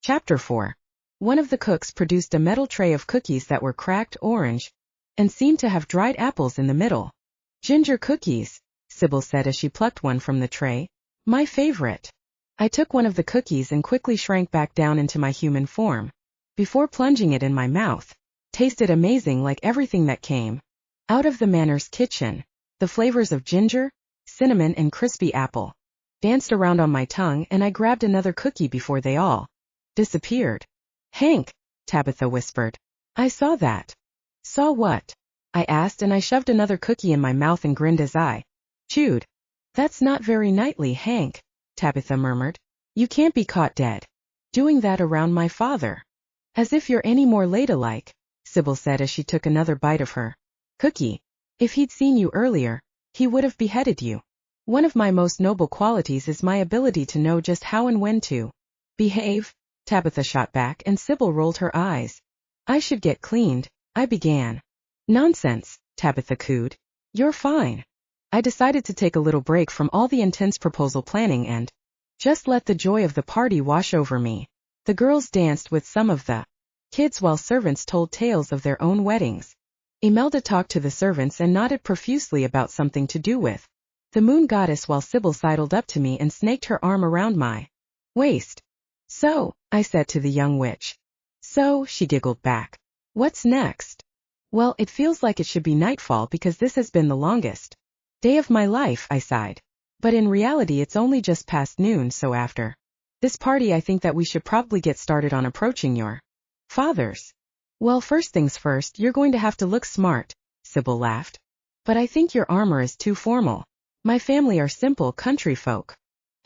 Chapter 4. One of the cooks produced a metal tray of cookies that were cracked orange and seemed to have dried apples in the middle. Ginger cookies, Sybil said as she plucked one from the tray. My favorite. I took one of the cookies and quickly shrank back down into my human form. Before plunging it in my mouth, tasted amazing like everything that came out of the Manor's kitchen. The flavors of ginger, cinnamon and crispy apple danced around on my tongue, and I grabbed another cookie before they all disappeared. Hank, Tabitha whispered. I saw that. Saw what? I asked, and I shoved another cookie in my mouth and grinned as I chewed. That's not very knightly, Hank, Tabitha murmured. You can't be caught dead doing that around my father. As if you're any more ladylike, Sybil said as she took another bite of her cookie. If he'd seen you earlier, he would have beheaded you. One of my most noble qualities is my ability to know just how and when to behave, Tabitha shot back, and Sybil rolled her eyes. I should get cleaned, I began. Nonsense, Tabitha cooed. You're fine. I decided to take a little break from all the intense proposal planning and just let the joy of the party wash over me. The girls danced with some of the kids while servants told tales of their own weddings. Imelda talked to the servants and nodded profusely about something to do with the moon goddess while Sybil sidled up to me and snaked her arm around my waist. So, I said to the young witch. So, she giggled back. What's next? Well, it feels like it should be nightfall because this has been the longest day of my life, I sighed. But in reality it's only just past noon, so after this party I think that we should probably get started on approaching your fathers. Well, first things first, you're going to have to look smart, Sybil laughed. But I think your armor is too formal. My family are simple country folk.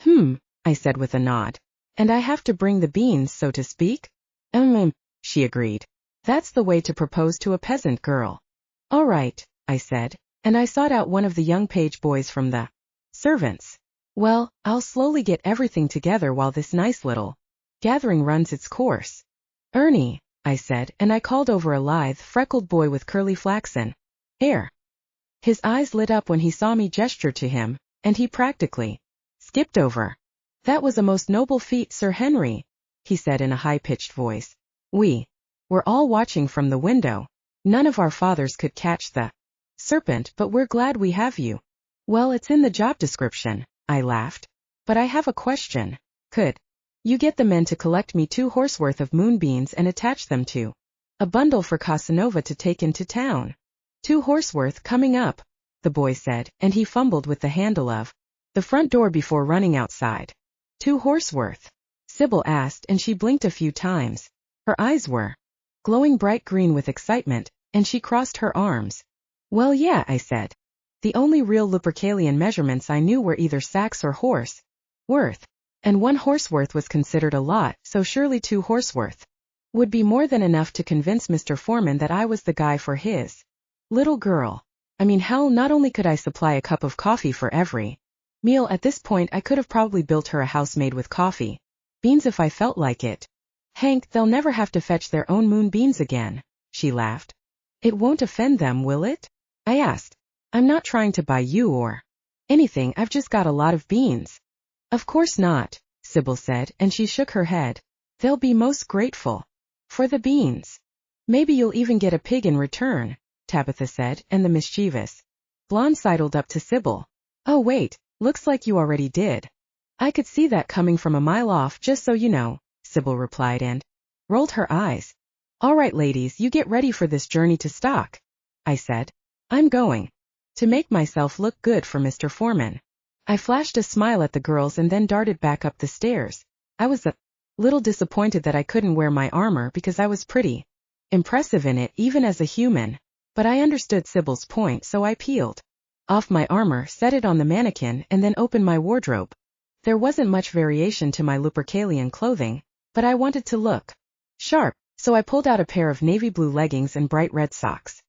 I said with a nod. And I have to bring the beans, so to speak? She agreed. That's the way to propose to a peasant girl. All right, I said, and I sought out one of the young page boys from the servants. Well, I'll slowly get everything together while this nice little gathering runs its course. Ernie, I said, and I called over a lithe, freckled boy with curly flaxen hair. His eyes lit up when he saw me gesture to him, and he practically skipped over. That was a most noble feat, Sir Henry, he said in a high-pitched voice. We were all watching from the window. None of our fathers could catch the serpent, but we're glad we have you. Well, it's in the job description, I laughed. But I have a question. Could you get the men to collect me 2 horse worth of moonbeams and attach them to a bundle for Casanova to take into town? 2 horse worth coming up, the boy said, and he fumbled with the handle of the front door before running outside. 2 horse worth? Sybil asked, and she blinked a few times. Her eyes were glowing bright green with excitement, and she crossed her arms. Well, yeah, I said. The only real Lupercalian measurements I knew were either sacks or horse worth. And 1 horse worth was considered a lot, so surely 2 horse worth would be more than enough to convince Mr. Foreman that I was the guy for his little girl. I mean, hell, not only could I supply a cup of coffee for every meal at this point, I could have probably built her a house made with coffee beans if I felt like it. Hank, they'll never have to fetch their own moonbeams again, she laughed. It won't offend them, will it? I asked. I'm not trying to buy you or anything, I've just got a lot of beans. Of course not, Sybil said, and she shook her head. They'll be most grateful for the beans. Maybe you'll even get a pig in return, Tabitha said, and the mischievous blonde sidled up to Sybil. Oh wait, looks like you already did. I could see that coming from a mile off, just so you know, Sybil replied and rolled her eyes. All right, ladies, you get ready for this journey to stock, I said. I'm going to make myself look good for Mr. Foreman. I flashed a smile at the girls and then darted back up the stairs. I was a little disappointed that I couldn't wear my armor because I was pretty impressive in it even as a human, but I understood Sybil's point, so I peeled off my armor, set it on the mannequin, and then opened my wardrobe. There wasn't much variation to my Lupercalian clothing, but I wanted to look sharp, so I pulled out a pair of navy blue leggings and bright red socks.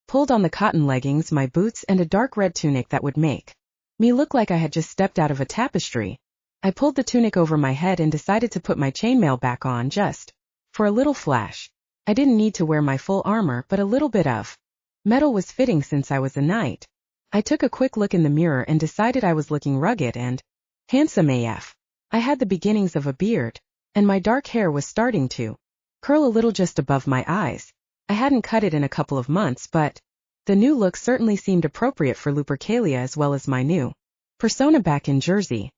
Pulled on the cotton leggings, my boots, and a dark red tunic that would make me look like I had just stepped out of a tapestry. I pulled the tunic over my head and decided to put my chainmail back on just for a little flash. I didn't need to wear my full armor, but a little bit of metal was fitting since I was a knight. I took a quick look in the mirror and decided I was looking rugged and handsome AF. I had the beginnings of a beard, and my dark hair was starting to curl a little just above my eyes. I hadn't cut it in a couple of months, but the new look certainly seemed appropriate for Lupercalia as well as my new persona back in Jersey.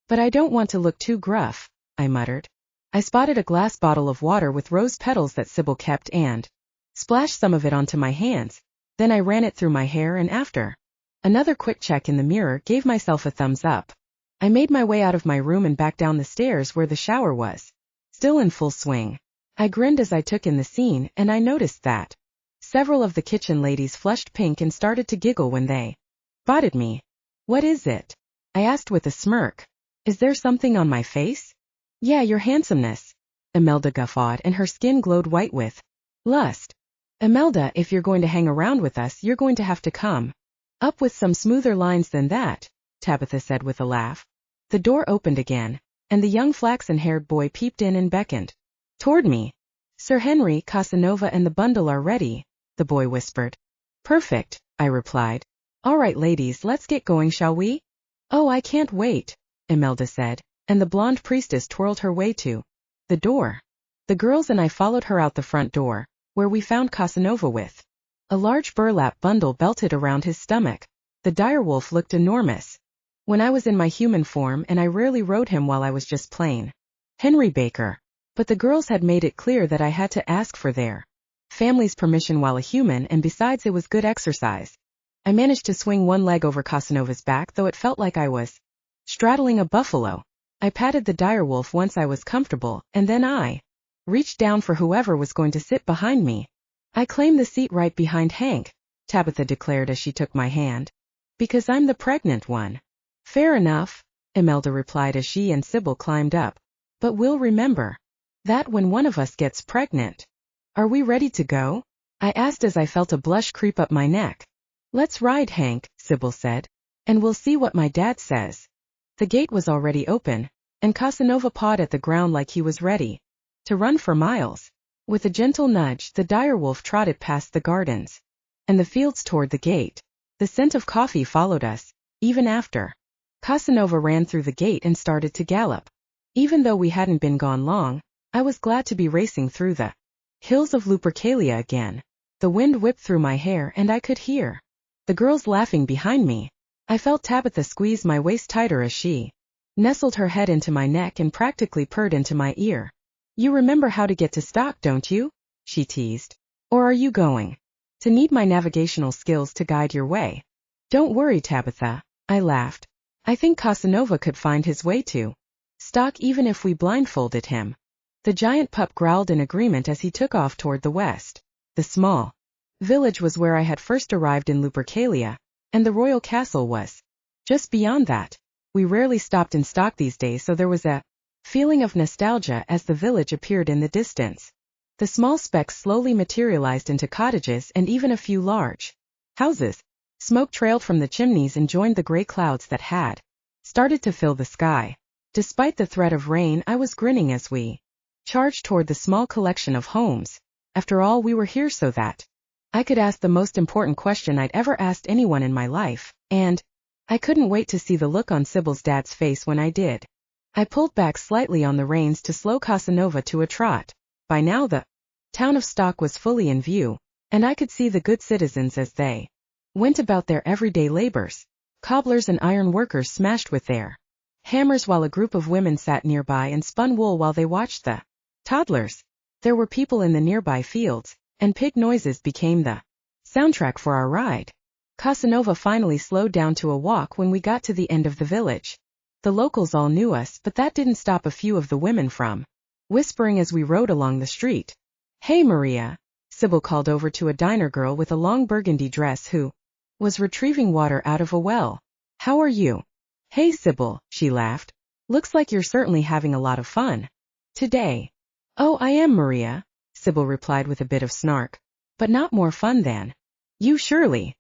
But I don't want to look too gruff, I muttered. I spotted a glass bottle of water with rose petals that Sybil kept and splashed some of it onto my hands. Then I ran it through my hair, and after another quick check in the mirror, gave myself a thumbs up. I made my way out of my room and back down the stairs where the shower was still in full swing. I grinned as I took in the scene, and I noticed that several of the kitchen ladies flushed pink and started to giggle when they spotted me. "What is it?" I asked with a smirk. "Is there something on my face?" "Yeah, your handsomeness," Imelda guffawed, and her skin glowed white with lust. "Imelda, if you're going to hang around with us, you're going to have to come up with some smoother lines than that," Tabitha said with a laugh. The door opened again, and the young flaxen-haired boy peeped in and beckoned toward me. "Sir Henry, Casanova and the bundle are ready," the boy whispered. "Perfect," I replied. "All right, ladies, let's get going, shall we?" "Oh, I can't wait," Imelda said, and the blonde priestess twirled her way to the door. The girls and I followed her out the front door, where we found Casanova with a large burlap bundle belted around his stomach. The direwolf looked enormous when I was in my human form, and I rarely rode him while I was just plain Henry Baker. But the girls had made it clear that I had to ask for their family's permission while a human, and besides, it was good exercise. I managed to swing one leg over Casanova's back, though it felt like I was straddling a buffalo. I patted the direwolf once I was comfortable, and then I reached down for whoever was going to sit behind me. "I claim the seat right behind Hank," Tabitha declared as she took my hand. "Because I'm the pregnant one." "Fair enough," Imelda replied as she and Sybil climbed up. "But we'll remember that when one of us gets pregnant." "Are we ready to go?" I asked as I felt a blush creep up my neck. "Let's ride, Hank," Sybil said, "and we'll see what my dad says." The gate was already open, and Casanova pawed at the ground like he was ready to run for miles. With a gentle nudge, the direwolf trotted past the gardens and the fields toward the gate. The scent of coffee followed us, even after Casanova ran through the gate and started to gallop. Even though we hadn't been gone long, I was glad to be racing through the hills of Lupercalia again. The wind whipped through my hair, and I could hear the girls laughing behind me. I felt Tabitha squeeze my waist tighter as she nestled her head into my neck and practically purred into my ear. "You remember how to get to Stock, don't you?" she teased. "Or are you going to need my navigational skills to guide your way?" "Don't worry, Tabitha," I laughed. "I think Casanova could find his way to Stock even if we blindfolded him." The giant pup growled in agreement as he took off toward the west. The small village was where I had first arrived in Lupercalia, and the royal castle was just beyond that. We rarely stopped in Stock these days, so there was a feeling of nostalgia as the village appeared in the distance. The small specks slowly materialized into cottages and even a few large houses. Smoke trailed from the chimneys and joined the gray clouds that had started to fill the sky. Despite the threat of rain, I was grinning as we charged toward the small collection of homes. After all, we were here so that I could ask the most important question I'd ever asked anyone in my life, and I couldn't wait to see the look on Sybil's dad's face when I did. I pulled back slightly on the reins to slow Casanova to a trot. By now the town of Stock was fully in view, and I could see the good citizens as they went about their everyday labors. Cobblers and iron workers smashed with their hammers, while a group of women sat nearby and spun wool while they watched the toddlers. There were people in the nearby fields, and pig noises became the soundtrack for our ride. Casanova finally slowed down to a walk when we got to the end of the village. The locals all knew us, but that didn't stop a few of the women from whispering as we rode along the street. "Hey, Maria," Sybil called over to a diner girl with a long burgundy dress who was retrieving water out of a well. "How are you?" "Hey, Sybil," she laughed. "Looks like you're certainly having a lot of fun today." "Oh, I am, Maria," Sybil replied with a bit of snark. "But not more fun than you, surely."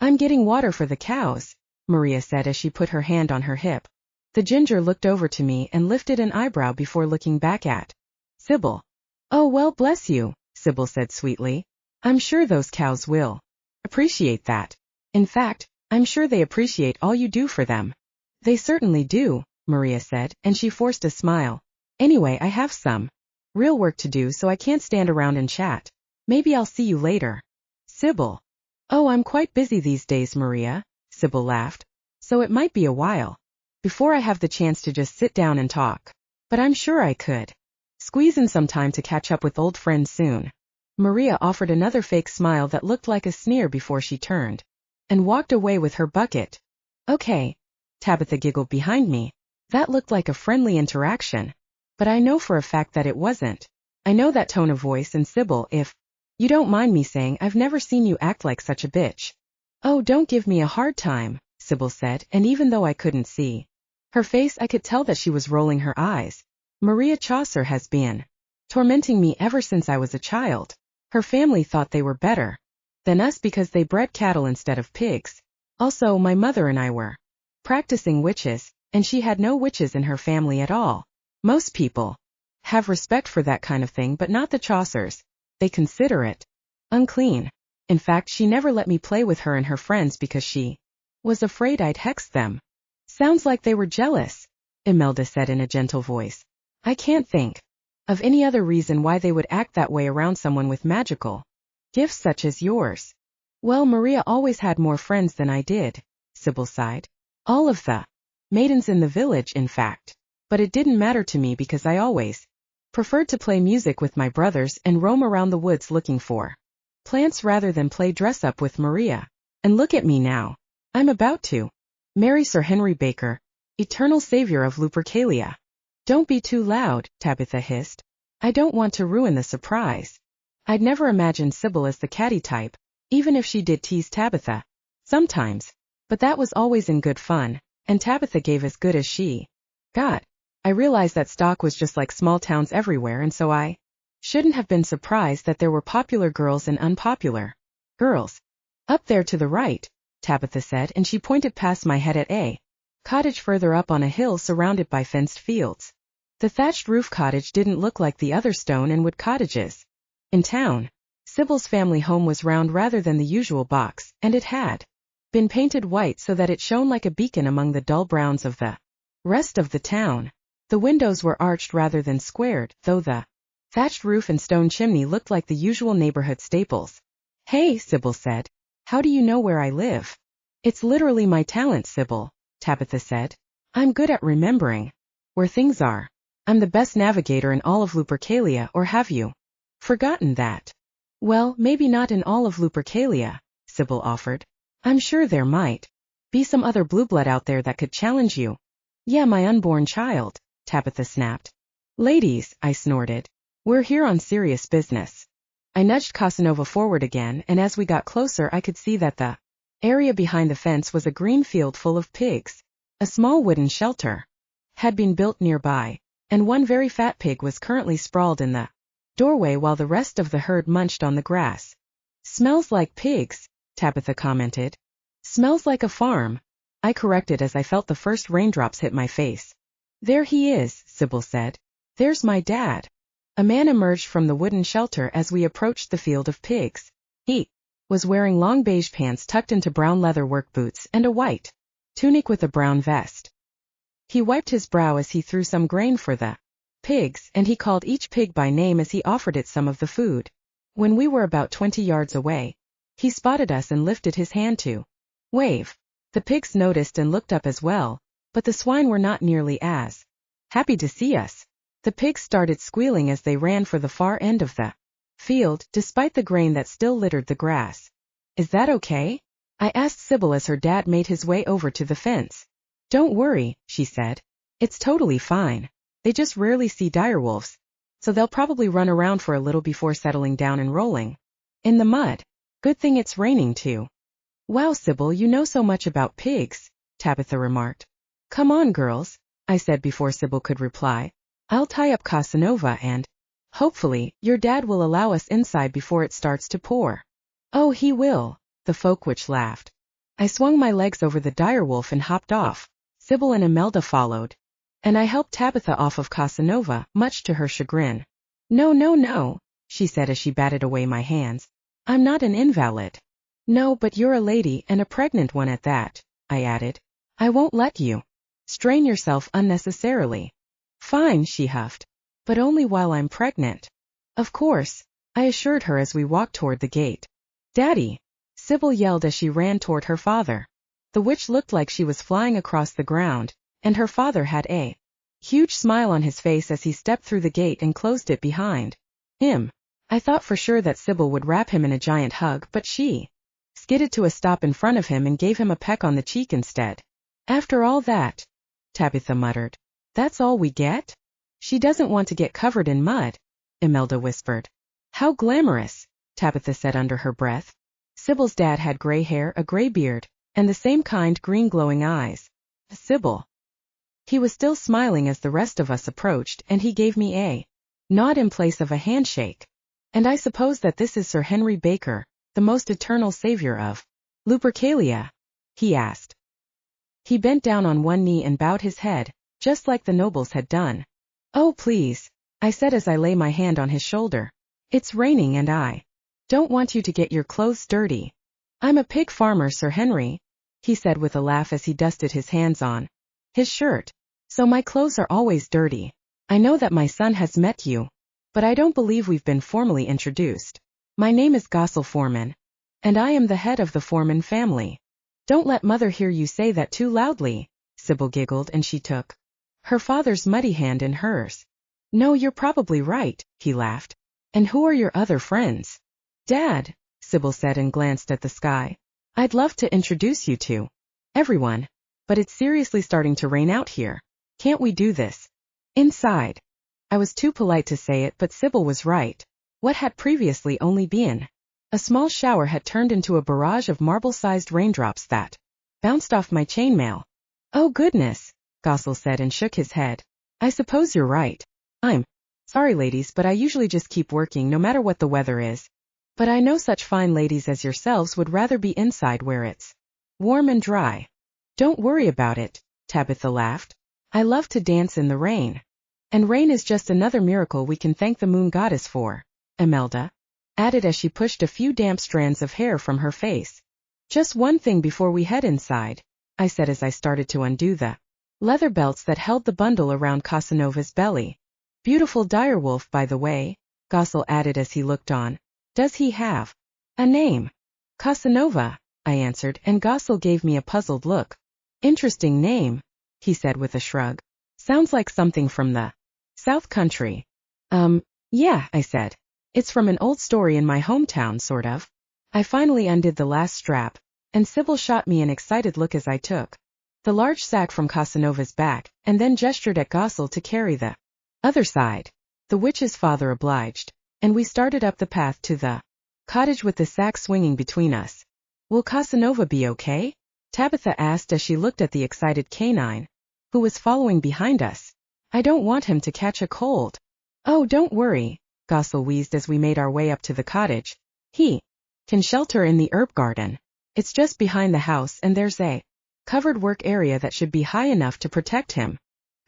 "I'm getting water for the cows," Maria said as she put her hand on her hip. The ginger looked over to me and lifted an eyebrow before looking back at Sybil. "Oh, well, bless you," Sybil said sweetly. "I'm sure those cows will appreciate that. In fact, I'm sure they appreciate all you do for them." "They certainly do," Maria said, and she forced a smile. Anyway, I have some real work to do, so I can't stand around and chat. Maybe I'll see you later. Sybil. Oh, I'm quite busy these days, Maria, Sybil laughed. So it might be a while before I have the chance to just sit down and talk. But I'm sure I could squeeze in some time to catch up with old friends soon. Maria offered another fake smile that looked like a sneer before she turned and walked away with her bucket. Okay, Tabitha giggled behind me. That looked like a friendly interaction. But I know for a fact that it wasn't. I know that tone of voice, and Sybil, if you don't mind me saying, I've never seen you act like such a bitch. Oh, don't give me a hard time, Sybil said, and even though I couldn't see her face, I could tell that she was rolling her eyes. Maria Chaucer has been tormenting me ever since I was a child. Her family thought they were better than us because they bred cattle instead of pigs. Also, my mother and I were practicing witches, and she had no witches in her family at all. Most people have respect for that kind of thing, but not the Chaucers. They consider it unclean. In fact, she never let me play with her and her friends because she was afraid I'd hex them. Sounds like they were jealous, Imelda said in a gentle voice. I can't think of any other reason why they would act that way around someone with magical gifts such as yours. Well, Maria always had more friends than I did, Sybil sighed. All of the maidens in the village, in fact. But it didn't matter to me because I always preferred to play music with my brothers and roam around the woods looking for plants rather than play dress-up with Maria. And look at me now. I'm about to marry Sir Henry Baker, eternal savior of Lupercalia. Don't be too loud, Tabitha hissed. I don't want to ruin the surprise. I'd never imagined Sybil as the catty type, even if she did tease Tabitha sometimes. But that was always in good fun, and Tabitha gave as good as she got. I realized that stock was just like small towns everywhere, and so I shouldn't have been surprised that there were popular girls and unpopular girls. Up there to the right, Tabitha said, and she pointed past my head at a cottage further up on a hill surrounded by fenced fields. The thatched roof cottage didn't look like the other stone and wood cottages in town. Sybil's family home was round rather than the usual box, and it had been painted white so that it shone like a beacon among the dull browns of the rest of the town. The windows were arched rather than squared, though the thatched roof and stone chimney looked like the usual neighborhood staples. Hey, Sybil said. How do you know where I live? It's literally my talent, Sybil, Tabitha said. I'm good at remembering where things are. I'm the best navigator in all of Lupercalia, or have you forgotten that? Well, maybe not in all of Lupercalia, Sybil offered. I'm sure there might be some other blue blood out there that could challenge you. Yeah, my unborn child, Tabitha snapped. Ladies, I snorted. We're here on serious business. I nudged Casanova forward again, and as we got closer I could see that the area behind the fence was a green field full of pigs. A small wooden shelter had been built nearby, and one very fat pig was currently sprawled in the doorway while the rest of the herd munched on the grass. Smells like pigs, Tabitha commented. Smells like a farm, I corrected as I felt the first raindrops hit my face. There he is, Sybil said. There's my dad. A man emerged from the wooden shelter as we approached the field of pigs. He was wearing long beige pants tucked into brown leather work boots and a white tunic with a brown vest. He wiped his brow as he threw some grain for the pigs, and he called each pig by name as he offered it some of the food. When we were about 20 yards away, he spotted us and lifted his hand to wave. The pigs noticed and looked up as well, but the swine were not nearly as happy to see us. The pigs started squealing as they ran for the far end of the field, despite the grain that still littered the grass. Is that okay? I asked Sybil as her dad made his way over to the fence. Don't worry, she said. It's totally fine. They just rarely see direwolves, so they'll probably run around for a little before settling down and rolling in the mud. Good thing it's raining too. Wow, Sybil, you know so much about pigs, Tabitha remarked. Come on, girls, I said before Sybil could reply. I'll tie up Casanova and, hopefully, your dad will allow us inside before it starts to pour. Oh, he will, the folk witch laughed. I swung my legs over the direwolf and hopped off. Sybil and Imelda followed, and I helped Tabitha off of Casanova, much to her chagrin. No, she said as she batted away my hands. I'm not an invalid. No, but you're a lady, and a pregnant one at that, I added. I won't let you strain yourself unnecessarily. Fine, she huffed. But only while I'm pregnant. Of course, I assured her as we walked toward the gate. Daddy! Sybil yelled as she ran toward her father. The witch looked like she was flying across the ground, and her father had a huge smile on his face as he stepped through the gate and closed it behind him. I thought for sure that Sybil would wrap him in a giant hug, but she skidded to a stop in front of him and gave him a peck on the cheek instead. After all that, Tabitha muttered. That's all we get? She doesn't want to get covered in mud, Imelda whispered. How glamorous, Tabitha said under her breath. Sybil's dad had gray hair, a gray beard, and the same kind green glowing eyes. Sybil. He was still smiling as the rest of us approached, and he gave me a nod in place of a handshake. And I suppose that this is Sir Henry Baker, the most eternal savior of Lupercalia? He asked. He bent down on one knee and bowed his head, just like the nobles had done. Oh please, I said as I lay my hand on his shoulder. It's raining and I don't want you to get your clothes dirty. I'm a pig farmer, Sir Henry, he said with a laugh as he dusted his hands on his shirt. So my clothes are always dirty. I know that my son has met you, but I don't believe we've been formally introduced. My name is Gothic Foreman, and I am the head of the Foreman family. Don't let mother hear you say that too loudly, Sybil giggled, and she took her father's muddy hand in hers. No, you're probably right, he laughed. And who are your other friends? Dad, Sybil said and glanced at the sky. I'd love to introduce you to everyone, but it's seriously starting to rain out here. Can't we do this inside? I was too polite to say it, but Sybil was right. What had previously only been a small shower had turned into a barrage of marble-sized raindrops that bounced off my chainmail. Oh goodness, Gothic said and shook his head. I suppose you're right. I'm sorry ladies, but I usually just keep working no matter what the weather is. But I know such fine ladies as yourselves would rather be inside where it's warm and dry. Don't worry about it, Tabitha laughed. I love to dance in the rain. And rain is just another miracle we can thank the moon goddess for, Imelda added as she pushed a few damp strands of hair from her face. Just one thing before we head inside, I said as I started to undo the leather belts that held the bundle around Casanova's belly. Beautiful direwolf, by the way, Gothic added as he looked on. Does he have a name? Casanova, I answered, and Gothic gave me a puzzled look. Interesting name, he said with a shrug. Sounds like something from the South Country. Yeah, I said. It's from an old story in my hometown, sort of. I finally undid the last strap, and Sybil shot me an excited look as I took the large sack from Casanova's back, and then gestured at Gothic to carry the other side. The witch's father obliged, and we started up the path to the cottage with the sack swinging between us. Will Casanova be okay? Tabitha asked as she looked at the excited canine, who was following behind us. I don't want him to catch a cold. Oh, don't worry, Gothic wheezed as we made our way up to the cottage. He can shelter in the herb garden. It's just behind the house, and there's a covered work area that should be high enough to protect him.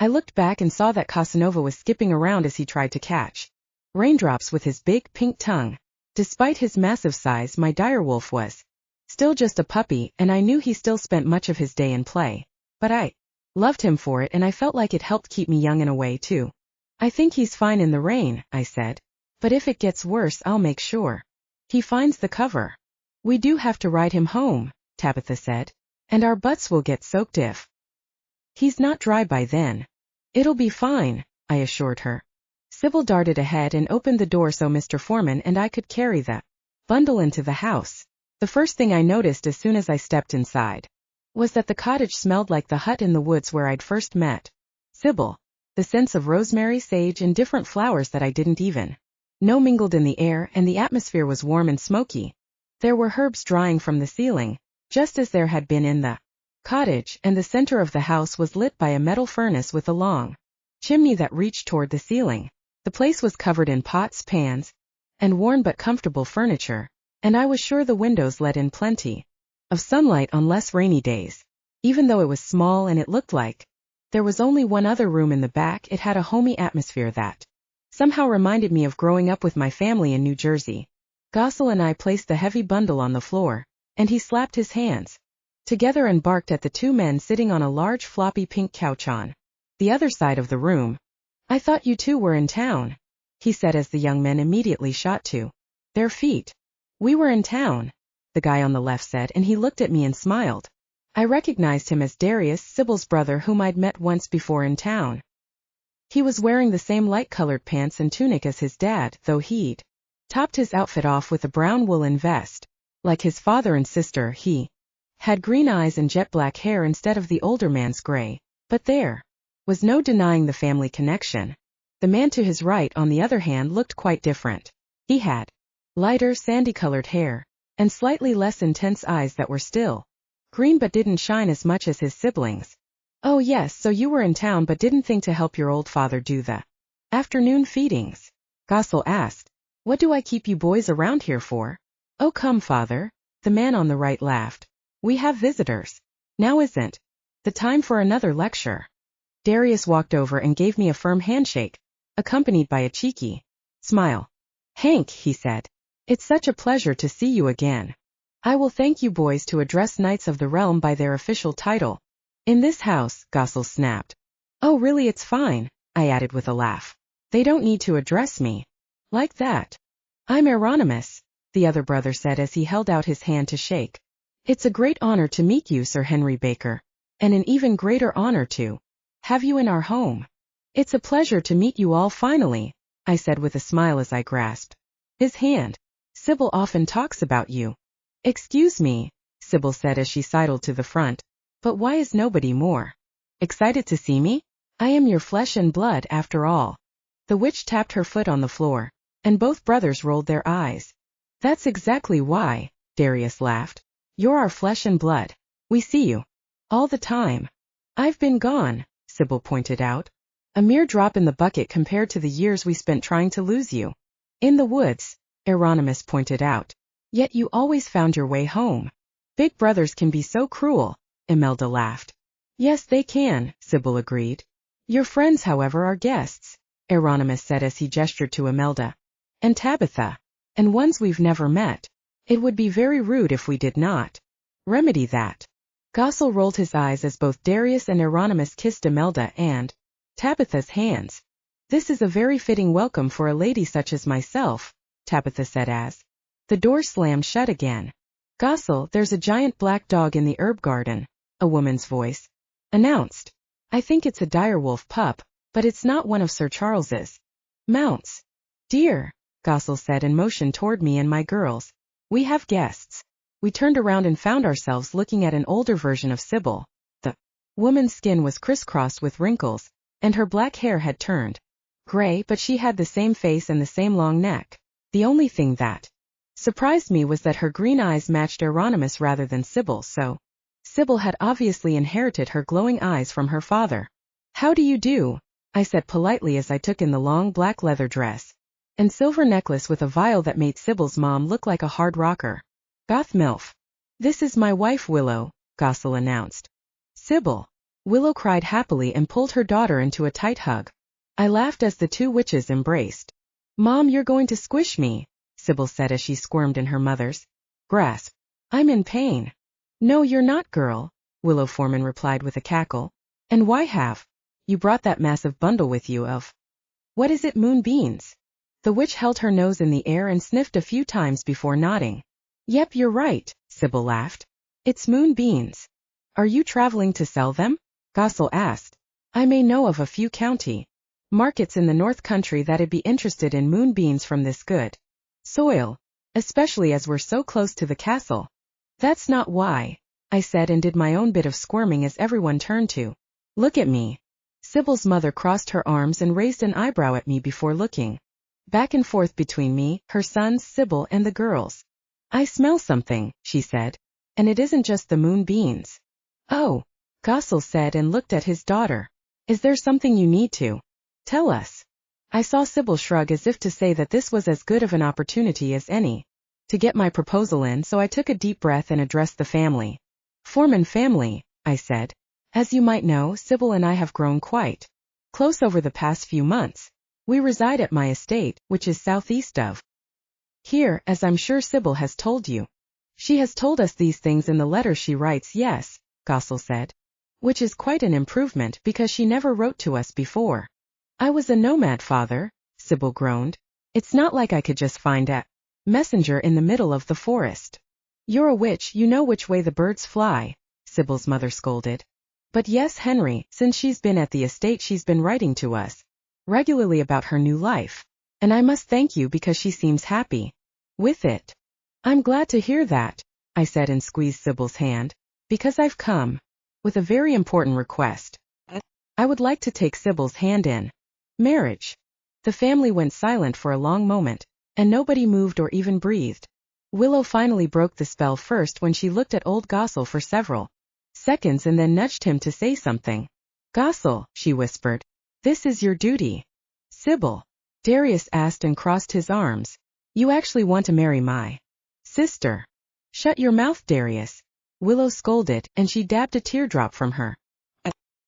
I looked back and saw that Casanova was skipping around as he tried to catch raindrops with his big pink tongue. Despite his massive size, my direwolf was still just a puppy, and I knew he still spent much of his day in play. But I loved him for it, and I felt like it helped keep me young in a way too. I think he's fine in the rain, I said. But if it gets worse, I'll make sure he finds the cover. We do have to ride him home, Tabitha said. And our butts will get soaked if he's not dry by then. It'll be fine, I assured her. Sybil darted ahead and opened the door so Mr. Foreman and I could carry the bundle into the house. The first thing I noticed as soon as I stepped inside was that the cottage smelled like the hut in the woods where I'd first met Sybil. The scents of rosemary, sage, and different flowers that I didn't even know mingled in the air, and the atmosphere was warm and smoky. There were herbs drying from the ceiling, just as there had been in the cottage, and the center of the house was lit by a metal furnace with a long chimney that reached toward the ceiling. The place was covered in pots, pans, and worn but comfortable furniture, and I was sure the windows let in plenty of sunlight on less rainy days. Even though it was small and it looked like there was only one other room in the back, it had a homey atmosphere that somehow reminded me of growing up with my family in New Jersey. Gothic and I placed the heavy bundle on the floor, and he slapped his hands together and barked at the two men sitting on a large floppy pink couch on the other side of the room. I thought you two were in town, he said as the young men immediately shot to their feet. We were in town, the guy on the left said, and he looked at me and smiled. I recognized him as Darius, Sybil's brother, whom I'd met once before in town. He was wearing the same light-colored pants and tunic as his dad, though he'd topped his outfit off with a brown woolen vest. Like his father and sister, he had green eyes and jet black hair instead of the older man's gray, but there was no denying the family connection. The man to his right, on the other hand, looked quite different. He had lighter, sandy-colored hair, and slightly less intense eyes that were still green but didn't shine as much as his siblings. Oh yes, so you were in town but didn't think to help your old father do the afternoon feedings? Gossel asked. What do I keep you boys around here for? Oh come, father, the man on the right laughed. We have visitors. Now isn't the time for another lecture. Darius walked over and gave me a firm handshake, accompanied by a cheeky smile. Hank, he said, it's such a pleasure to see you again. I will thank you boys to address Knights of the Realm by their official title. In this house, Gossel snapped. Oh really, it's fine, I added with a laugh. They don't need to address me like that. I'm Hieronymus, the other brother said as he held out his hand to shake. It's a great honor to meet you, Sir Henry Baker, and an even greater honor to have you in our home. It's a pleasure to meet you all finally, I said with a smile as I grasped his hand. Sybil often talks about you. Excuse me, Sybil said as she sidled to the front, but why is nobody more excited to see me? I am your flesh and blood after all. The witch tapped her foot on the floor, and both brothers rolled their eyes. That's exactly why, Darius laughed. You're our flesh and blood. We see you all the time. I've been gone, Sybil pointed out. A mere drop in the bucket compared to the years we spent trying to lose you. In the woods, Hieronymus pointed out. Yet you always found your way home. Big brothers can be so cruel, Imelda laughed. Yes, they can, Sybil agreed. Your friends, however, are guests, Hieronymus said as he gestured to Imelda. And Tabitha. And ones we've never met. It would be very rude if we did not remedy that. Gossel rolled his eyes as both Darius and Hieronymus kissed Imelda and Tabitha's hands. This is a very fitting welcome for a lady such as myself, Tabitha said as the door slammed shut again. Gossel, there's a giant black dog in the herb garden, a woman's voice announced. I think it's a direwolf pup, but it's not one of Sir Charles's mounts. Dear, Gossel said and motioned toward me and my girls. We have guests. We turned around and found ourselves looking at an older version of Sybil. The woman's skin was crisscrossed with wrinkles, and her black hair had turned gray, but she had the same face and the same long neck. The only thing that surprised me was that her green eyes matched Hieronymus rather than Sybil, so Sybil had obviously inherited her glowing eyes from her father. How do you do? I said politely as I took in the long black leather dress and silver necklace with a vial that made Sybil's mom look like a hard rocker. Goth MILF. This is my wife Willow, Gossel announced. Sybil. Willow cried happily and pulled her daughter into a tight hug. I laughed as the two witches embraced. Mom, you're going to squish me, Sybil said as she squirmed in her mother's grasp. I'm in pain. No, you're not, girl, Willow Foreman replied with a cackle. And why have you brought that massive bundle with you of, what is it, moonbeans? The witch held her nose in the air and sniffed a few times before nodding. Yep, you're right, Sybil laughed. It's moonbeans. Are you traveling to sell them? Gossel asked. I may know of a few county markets in the North Country that'd be interested in moonbeans from this good soil, especially as we're so close to the castle. That's not why, I said and did my own bit of squirming as everyone turned to look at me. Sybil's mother crossed her arms and raised an eyebrow at me before looking back and forth between me, her sons, Sybil, and the girls. I smell something, she said, and it isn't just the moonbeans. Oh, Gossel said and looked at his daughter. Is there something you need to tell us? I saw Sybil shrug as if to say that this was as good of an opportunity as any to get my proposal in, so I took a deep breath and addressed the family. Foreman family, I said. As you might know, Sybil and I have grown quite close over the past few months. We reside at my estate, which is southeast of here, as I'm sure Sybil has told you. She has told us these things in the letter she writes, yes, Gossel said. Which is quite an improvement because she never wrote to us before. I was a nomad, father, Sybil groaned. It's not like I could just find a messenger in the middle of the forest. You're a witch, you know which way the birds fly, Sybil's mother scolded. But yes, Henry, since she's been at the estate she's been writing to us regularly about her new life. And I must thank you because she seems happy with it. I'm glad to hear that, I said and squeezed Sybil's hand, because I've come with a very important request. I would like to take Sybil's hand in marriage. The family went silent for a long moment, and nobody moved or even breathed. Willow finally broke the spell first when she looked at old Gossel for several seconds and then nudged him to say something. Gossel, she whispered, this is your duty. Sybil, Darius asked and crossed his arms. You actually want to marry my sister? Shut your mouth, Darius, Willow scolded, and she dabbed a teardrop from her.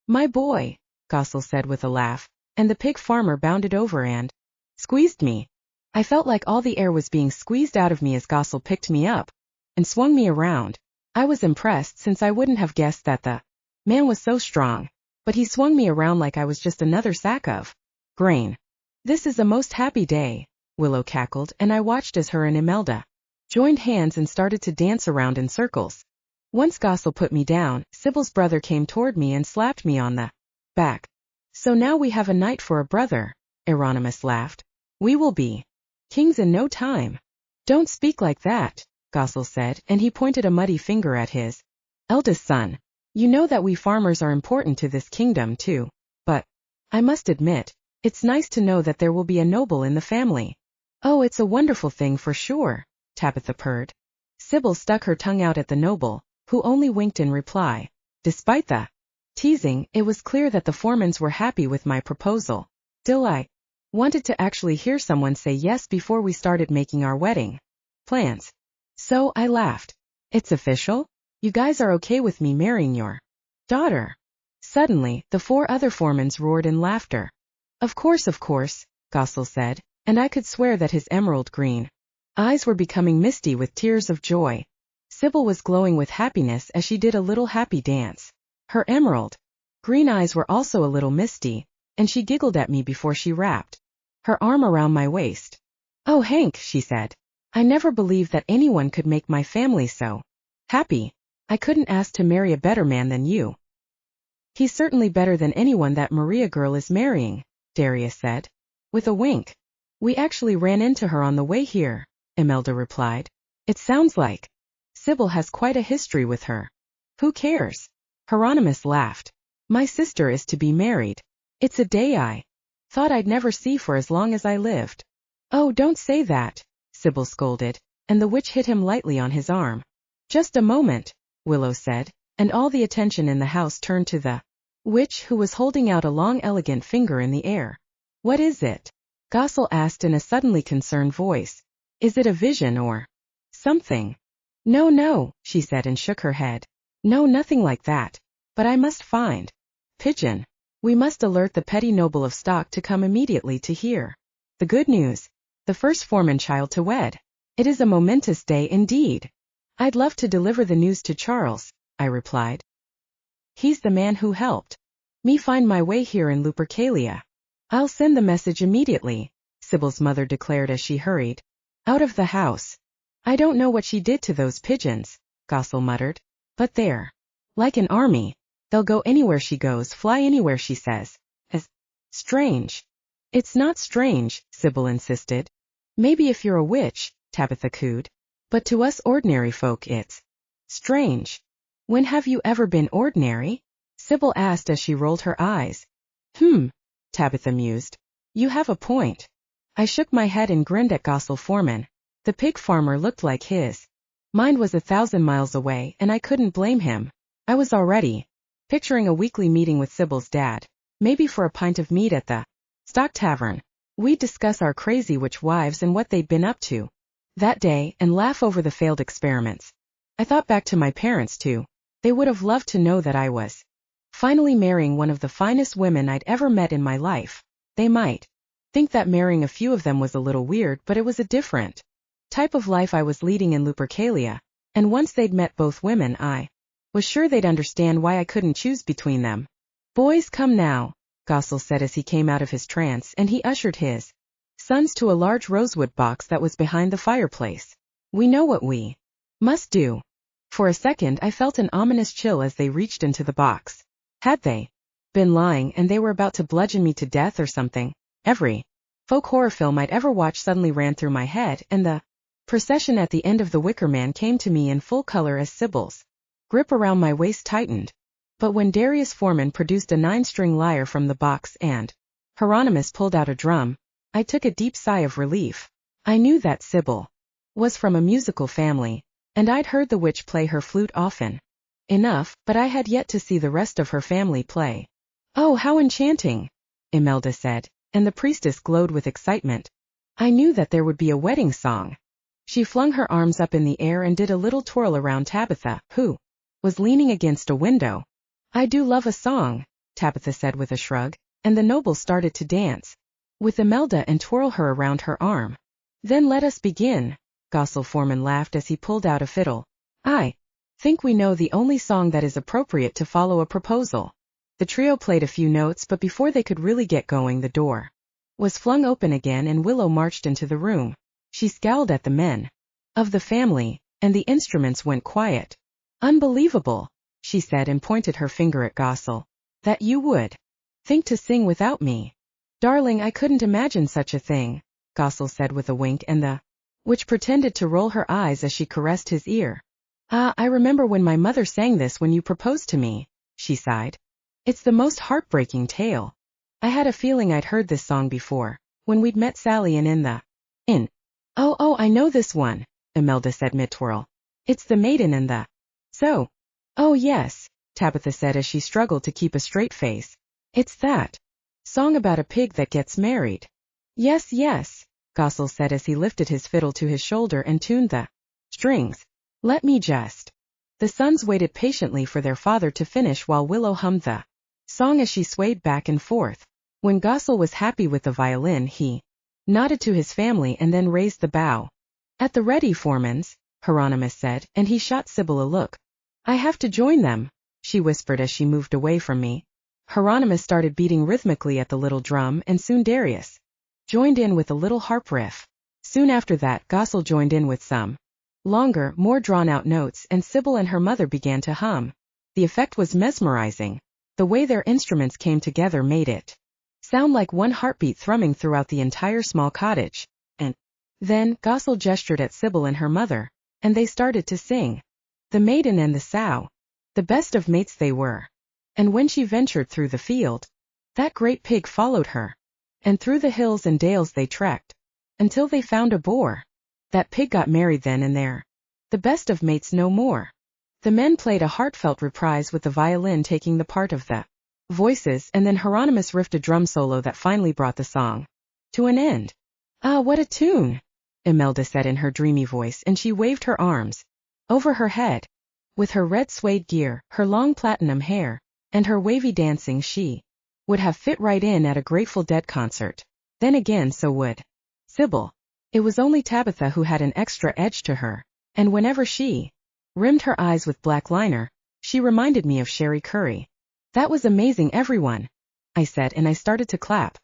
My boy, Gossel said with a laugh, and the pig farmer bounded over and squeezed me. I felt like all the air was being squeezed out of me as Gossel picked me up and swung me around. I was impressed since I wouldn't have guessed that the man was so strong, but he swung me around like I was just another sack of grain. This is a most happy day, Willow cackled, and I watched as her and Imelda joined hands and started to dance around in circles. Once Gossel put me down, Sybil's brother came toward me and slapped me on the back. So now we have a knight for a brother, Euronymous laughed. We will be kings in no time. Don't speak like that, Gossel said, and he pointed a muddy finger at his eldest son. You know that we farmers are important to this kingdom too, but I must admit, it's nice to know that there will be a noble in the family. Oh, it's a wonderful thing for sure, Tabitha purred. Sybil stuck her tongue out at the noble, who only winked in reply. Despite the teasing, it was clear that the Formans were happy with my proposal. Still, I wanted to actually hear someone say yes before we started making our wedding plans. So I laughed. It's official? You guys are okay with me marrying your daughter? Suddenly, the 4 other Formans roared in laughter. Of course, Gossel said, and I could swear that his emerald green eyes were becoming misty with tears of joy. Sybil was glowing with happiness as she did a little happy dance. Her emerald green eyes were also a little misty, and she giggled at me before she wrapped her arm around my waist. Oh, Hank, she said. I never believed that anyone could make my family so happy. I couldn't ask to marry a better man than you. He's certainly better than anyone that Maria girl is marrying, Darius said, with a wink. We actually ran into her on the way here, Imelda replied. It sounds like Sybil has quite a history with her. Who cares? Hieronymus laughed. My sister is to be married. It's a day I thought I'd never see for as long as I lived. Oh, don't say that, Sybil scolded, and the witch hit him lightly on his arm. Just a moment, Willow said, and all the attention in the house turned to the witch, who was holding out a long elegant finger in the air. What is it? Gossel asked in a suddenly concerned voice. Is it a vision or something? No, she said and shook her head. No, nothing like that. But I must find Pigeon. We must alert the petty noble of stock to come immediately to hear the good news. The first Foreman child to wed. It is a momentous day indeed. I'd love to deliver the news to Charles, I replied. He's the man who helped me find my way here in Lupercalia. I'll send the message immediately, Sybil's mother declared as she hurried out of the house. I don't know what she did to those pigeons, Gossel muttered, but they're like an army. They'll go anywhere she goes, fly anywhere she says. Strange. It's not strange, Sybil insisted. Maybe if you're a witch, Tabitha cooed. But to us ordinary folk it's strange. When have you ever been ordinary? Sybil asked as she rolled her eyes. Tabitha mused. You have a point. I shook my head and grinned at Gossel Foreman. The pig farmer looked like his mind was 1,000 miles away, and I couldn't blame him. I was already picturing a weekly meeting with Sybil's dad, maybe for a pint of meat at the stock tavern. We'd discuss our crazy witch wives and what they'd been up to that day, and laugh over the failed experiments. I thought back to my parents too. They would have loved to know that I was finally marrying one of the finest women I'd ever met in my life. They might think that marrying a few of them was a little weird, but it was a different type of life I was leading in Lupercalia, and once they'd met both women I was sure they'd understand why I couldn't choose between them. Boys, come now, Gossel said as he came out of his trance, and he ushered his sons to a large rosewood box that was behind the fireplace. We know what we must do. For a second I felt an ominous chill as they reached into the box. Had they been lying and they were about to bludgeon me to death or something? Every folk horror film I'd ever watched suddenly ran through my head, and the procession at the end of the Wicker Man came to me in full color as Sybil's grip around my waist tightened. But when Darius Foreman produced a 9-string lyre from the box and Hieronymus pulled out a drum, I took a deep sigh of relief. I knew that Sybil was from a musical family, and I'd heard the witch play her flute often enough, but I had yet to see the rest of her family play. "Oh, how enchanting," Imelda said, and the priestess glowed with excitement. I knew that there would be a wedding song. She flung her arms up in the air and did a little twirl around Tabitha, who was leaning against a window. "I do love a song," Tabitha said with a shrug, and the nobles started to dance with Imelda and twirl her around her arm. "Then let us begin," Gossel Foreman laughed as he pulled out a fiddle. "I think we know the only song that is appropriate to follow a proposal." The trio played a few notes, but before they could really get going, the door was flung open again and Willow marched into the room. She scowled at the men of the family, and the instruments went quiet. "Unbelievable," she said and pointed her finger at Gossel. "That you would think to sing without me." "Darling, I couldn't imagine such a thing," Gossel said with a wink, and the witch pretended to roll her eyes as she caressed his ear. I remember when my mother sang this when you proposed to me," she sighed. "It's the most heartbreaking tale. I had a feeling I'd heard this song before, when we'd met Sally in the inn." Oh, I know this one," Imelda said mid-twirl. "It's the maiden and the so." "Oh yes," Tabitha said as she struggled to keep a straight face. "It's that song about a pig that gets married." Yes, Gossel said as he lifted his fiddle to his shoulder and tuned the strings. "Let me just." The sons waited patiently for their father to finish while Willow hummed the song as she swayed back and forth. When Gossel was happy with the violin, he nodded to his family and then raised the bow. "At the ready, Formans," Hieronymus said, and he shot Sybil a look. "I have to join them," she whispered as she moved away from me. Hieronymus started beating rhythmically at the little drum, and soon Darius joined in with a little harp riff. Soon after that, Gossel joined in with some longer, more drawn-out notes, and Sybil and her mother began to hum. The effect was mesmerizing. The way their instruments came together made it sound like one heartbeat thrumming throughout the entire small cottage. And then, Gossel gestured at Sybil and her mother, and they started to sing. The maiden and the sow. The best of mates they were. And when she ventured through the field, that great pig followed her. And through the hills and dales they trekked, until they found a boar. That pig got married then and there. The best of mates no more. The men played a heartfelt reprise with the violin taking the part of the voices, and then Hieronymus riffed a drum solo that finally brought the song to an end. "Ah, what a tune," Imelda said in her dreamy voice, and she waved her arms over her head. With her red suede gear, her long platinum hair, and her wavy dancing, she would have fit right in at a Grateful Dead concert. Then again, so would Sybil. It was only Tabitha who had an extra edge to her, and whenever she rimmed her eyes with black liner, she reminded me of Sherry Curry. "That was amazing, everyone," I said, and I started to clap.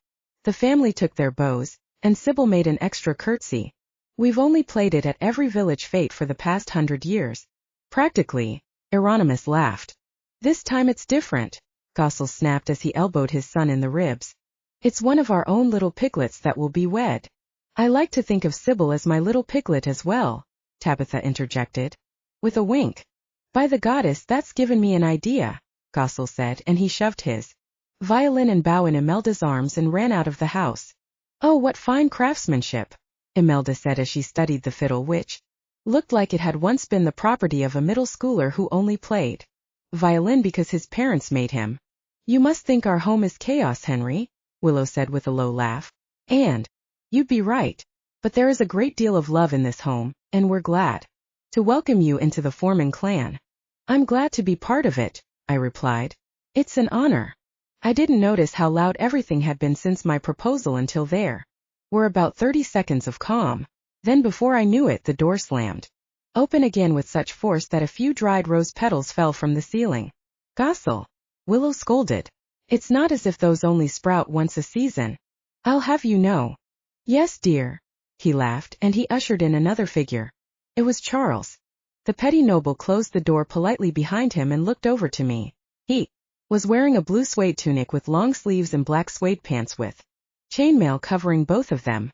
The family took their bows, and Sybil made an extra curtsy. "We've only played it at every village fete for the past 100 years. Practically," Hieronymus laughed. "This time it's different," Gossel snapped as he elbowed his son in the ribs. "It's one of our own little piglets that will be wed." "I like to think of Sybil as my little piglet as well," Tabitha interjected, with a wink. "By the goddess, that's given me an idea," Gossel said, and he shoved his violin and bow in Imelda's arms and ran out of the house. "Oh, what fine craftsmanship," Imelda said as she studied the fiddle, which looked like it had once been the property of a middle schooler who only played violin because his parents made him. "You must think our home is chaos, Henry," Willow said with a low laugh. "And you'd be right. But there is a great deal of love in this home, and we're glad to welcome you into the Foreman clan." "I'm glad to be part of it," I replied. "It's an honor." I didn't notice how loud everything had been since my proposal until there were about 30 seconds of calm. Then before I knew it, the door slammed open again with such force that a few dried rose petals fell from the ceiling. "Gossel," Willow scolded. It's not as if those only sprout once a season. I'll have you know. Yes, dear. He laughed, and he ushered in another figure. It was Charles. The petty noble closed the door politely behind him and looked over to me. He was wearing a blue suede tunic with long sleeves and black suede pants with chainmail covering both of them.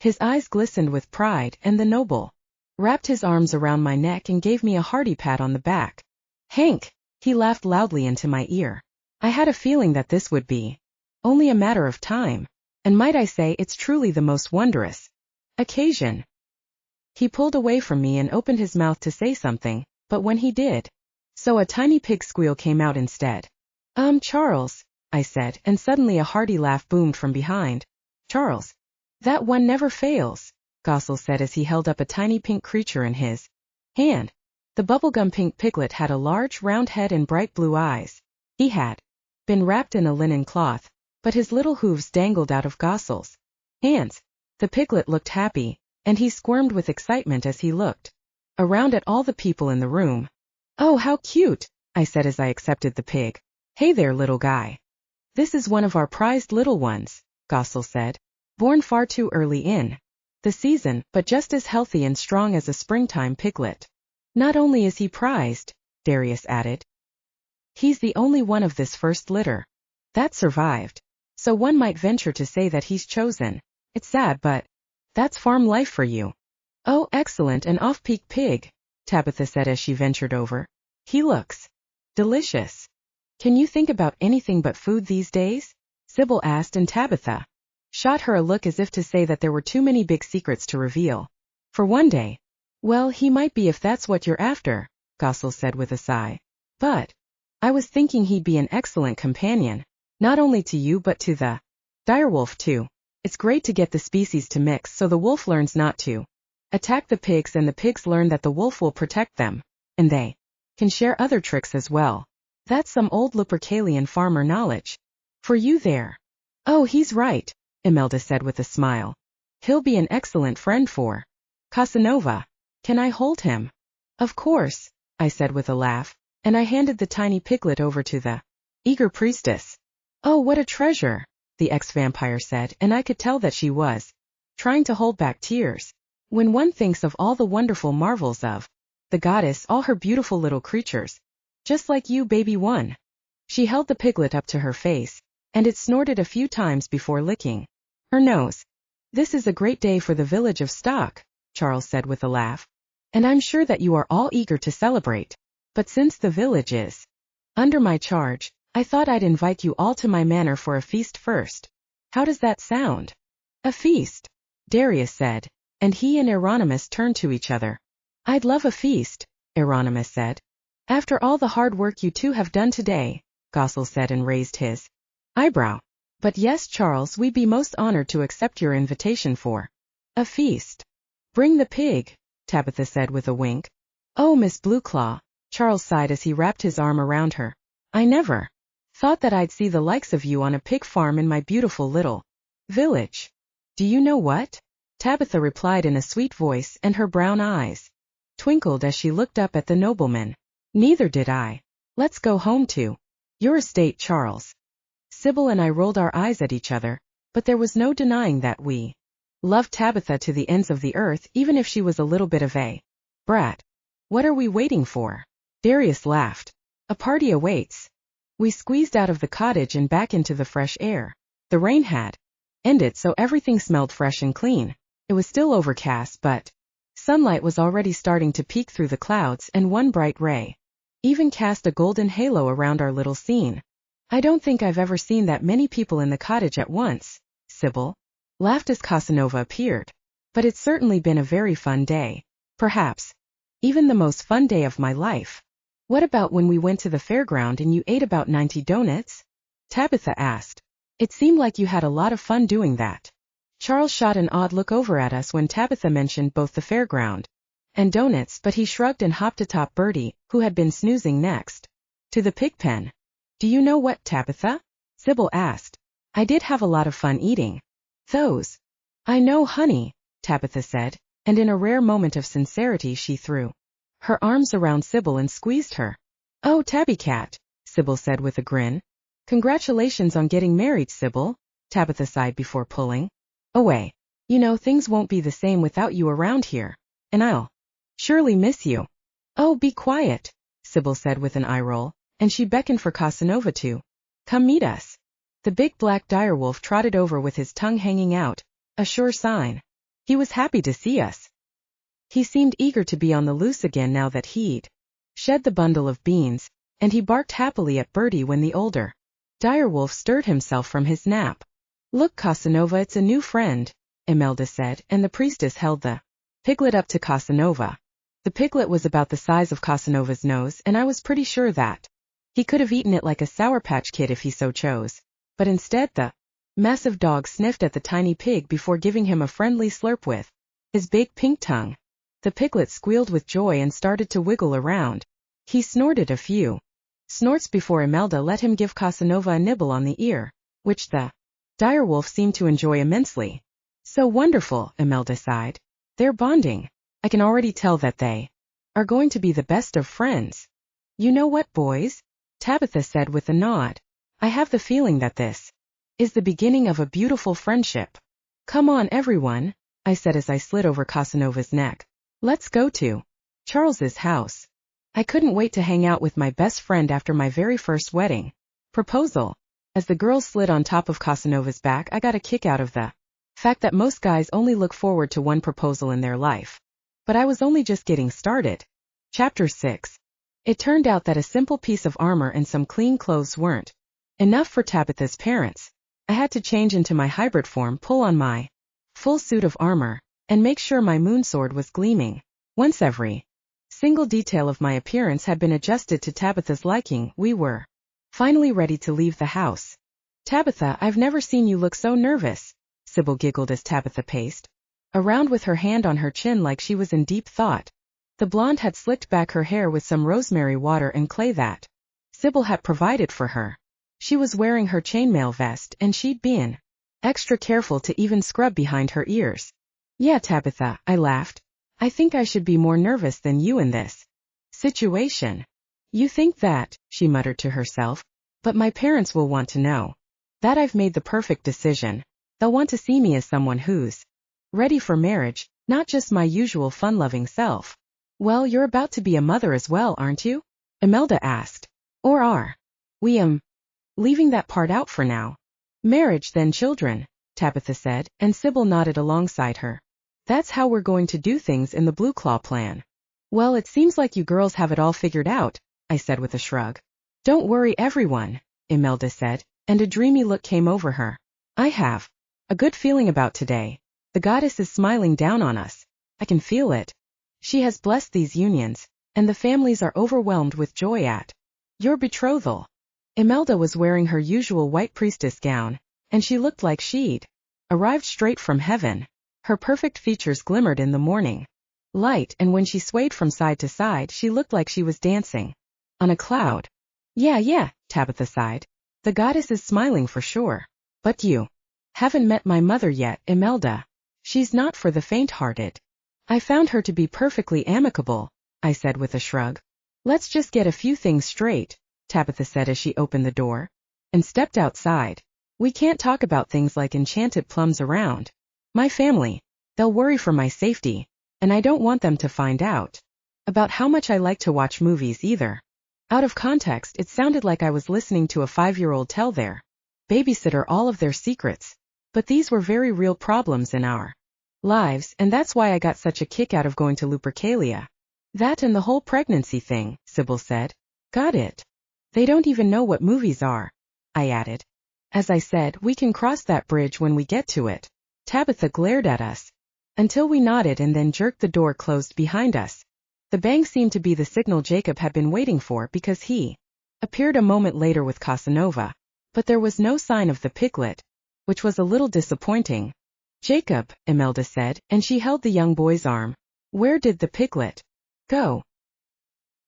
His eyes glistened with pride, and the noble wrapped his arms around my neck and gave me a hearty pat on the back. Hank, he laughed loudly into my ear. I had a feeling that this would be only a matter of time, and might I say it's truly the most wondrous occasion. He pulled away from me and opened his mouth to say something, but when he did so, a tiny pig squeal came out instead. Charles, I said, and suddenly a hearty laugh boomed from behind. Charles, that one never fails, Gossel said as he held up a tiny pink creature in his hand. The bubblegum pink piglet had a large round head and bright blue eyes. He had been wrapped in a linen cloth, but his little hooves dangled out of Gossel's hands. The piglet looked happy, and he squirmed with excitement as he looked around at all the people in the room. Oh, how cute, I said as I accepted the pig. Hey there, little guy. This is one of our prized little ones, Gossel said. Born far too early in the season, but just as healthy and strong as a springtime piglet. Not only is he prized, Darius added, he's the only one of this first litter that survived. So one might venture to say that he's chosen. It's sad, but that's farm life for you. Oh, excellent, an off-peak pig, Tabitha said as she ventured over. He looks delicious. Can you think about anything but food these days? Sybil asked, and Tabitha shot her a look as if to say that there were too many big secrets to reveal. For one day. Well, he might be if that's what you're after, Gossel said with a sigh. But I was thinking he'd be an excellent companion, not only to you but to the direwolf too. It's great to get the species to mix so the wolf learns not to attack the pigs and the pigs learn that the wolf will protect them, and they can share other tricks as well. That's some old Lupercalian farmer knowledge for you there. Oh, he's right, Imelda said with a smile. He'll be an excellent friend for Casanova. Can I hold him? Of course, I said with a laugh, and I handed the tiny piglet over to the eager priestess. Oh, what a treasure, the ex-vampire said, and I could tell that she was trying to hold back tears. When one thinks of all the wonderful marvels of the goddess, all her beautiful little creatures, just like you, baby one. She held the piglet up to her face, and it snorted a few times before licking her nose. This is a great day for the village of Stock, Charles said with a laugh, and I'm sure that you are all eager to celebrate. But since the village is under my charge, I thought I'd invite you all to my manor for a feast first. How does that sound? A feast, Darius said, and he and Euronymous turned to each other. I'd love a feast, Euronymous said. After all the hard work you two have done today, Gossel said and raised his eyebrow. But yes, Charles, we'd be most honored to accept your invitation for a feast. Bring the pig, Tabitha said with a wink. Oh, Miss Blueclaw, Charles sighed as he wrapped his arm around her. I never thought that I'd see the likes of you on a pig farm in my beautiful little village. Do you know what? Tabitha replied in a sweet voice, and her brown eyes twinkled as she looked up at the nobleman. Neither did I. Let's go home to your estate, Charles. Sybil and I rolled our eyes at each other, but there was no denying that we loved Tabitha to the ends of the earth, even if she was a little bit of a brat. What are we waiting for? Darius laughed. A party awaits. We squeezed out of the cottage and back into the fresh air. The rain had ended, so everything smelled fresh and clean. It was still overcast, but sunlight was already starting to peek through the clouds, and one bright ray even cast a golden halo around our little scene. I don't think I've ever seen that many people in the cottage at once, Sybil laughed as Casanova appeared. But it's certainly been a very fun day. Perhaps even the most fun day of my life. What about when we went to the fairground and you ate about 90 donuts? Tabitha asked. It seemed like you had a lot of fun doing that. Charles shot an odd look over at us when Tabitha mentioned both the fairground and donuts, but he shrugged and hopped atop Bertie, who had been snoozing next to the pig pen. Do you know what, Tabitha? Sybil asked. I did have a lot of fun eating those. I know, honey, Tabitha said, and in a rare moment of sincerity she threw her arms around Sybil and squeezed her. Oh, Tabby cat, Sybil said with a grin. Congratulations on getting married, Sybil, Tabitha sighed before pulling away. You know, things won't be the same without you around here, and I'll surely miss you. Oh, be quiet, Sybil said with an eye roll, and she beckoned for Casanova to come meet us. The big black direwolf trotted over with his tongue hanging out, a sure sign. He was happy to see us. He seemed eager to be on the loose again now that he'd shed the bundle of beans, and he barked happily at Bertie when the older direwolf stirred himself from his nap. Look, Casanova, it's a new friend, Imelda said, and the priestess held the piglet up to Casanova. The piglet was about the size of Casanova's nose, and I was pretty sure that he could have eaten it like a Sour Patch Kid if he so chose. But instead the massive dog sniffed at the tiny pig before giving him a friendly slurp with his big pink tongue. The piglet squealed with joy and started to wiggle around. He snorted a few snorts before Imelda let him give Casanova a nibble on the ear, which the direwolf seemed to enjoy immensely. So wonderful, Imelda sighed. They're bonding. I can already tell that they are going to be the best of friends. You know what, boys? Tabitha said with a nod. I have the feeling that this is the beginning of a beautiful friendship. Come on, everyone, I said as I slid over Casanova's neck. Let's go to Charles's house. I couldn't wait to hang out with my best friend after my very first wedding proposal. As the girls slid on top of Casanova's back, I got a kick out of the fact that most guys only look forward to one proposal in their life. But I was only just getting started. Chapter 6. It turned out that a simple piece of armor and some clean clothes weren't enough for Tabitha's parents. I had to change into my hybrid form, pull on my full suit of armor, and make sure my moonsword was gleaming. Once every single detail of my appearance had been adjusted to Tabitha's liking, we were finally ready to leave the house. Tabitha, I've never seen you look so nervous, Sybil giggled as Tabitha paced around with her hand on her chin like she was in deep thought. The blonde had slicked back her hair with some rosemary water and clay that Sybil had provided for her. She was wearing her chainmail vest, and she'd been extra careful to even scrub behind her ears. Yeah, Tabitha, I laughed. I think I should be more nervous than you in this situation. You think that, she muttered to herself, but my parents will want to know that I've made the perfect decision. They'll want to see me as someone who's ready for marriage, not just my usual fun-loving self. Well, you're about to be a mother as well, aren't you? Imelda asked. Or are we, leaving that part out for now? Marriage, then children, Tabitha said, and Sybil nodded alongside her. That's how we're going to do things in the Blue Claw plan. Well, it seems like you girls have it all figured out, I said with a shrug. Don't worry, everyone, Imelda said, and a dreamy look came over her. I have a good feeling about today. The goddess is smiling down on us. I can feel it. She has blessed these unions, and the families are overwhelmed with joy at your betrothal. Imelda was wearing her usual white priestess gown, and she looked like she'd arrived straight from heaven. Her perfect features glimmered in the morning light, and when she swayed from side to side, she looked like she was dancing on a cloud. Yeah, Tabitha sighed. The goddess is smiling for sure. But you haven't met my mother yet, Imelda. She's not for the faint-hearted. I found her to be perfectly amicable, I said with a shrug. Let's just get a few things straight, Tabitha said as she opened the door and stepped outside. We can't talk about things like enchanted plums around my family. They'll worry for my safety, and I don't want them to find out about how much I like to watch movies either. Out of context, it sounded like I was listening to a 5-year-old tell their babysitter all of their secrets. But these were very real problems in our lives, and that's why I got such a kick out of going to Lupercalia. That and the whole pregnancy thing, Sybil said. Got it. They don't even know what movies are, I added. As I said, we can cross that bridge when we get to it. Tabitha glared at us until we nodded and then jerked the door closed behind us. The bang seemed to be the signal Jacob had been waiting for, because he appeared a moment later with Casanova, but there was no sign of the piglet, which was a little disappointing. Jacob, Imelda said, and she held the young boy's arm. Where did the piglet go?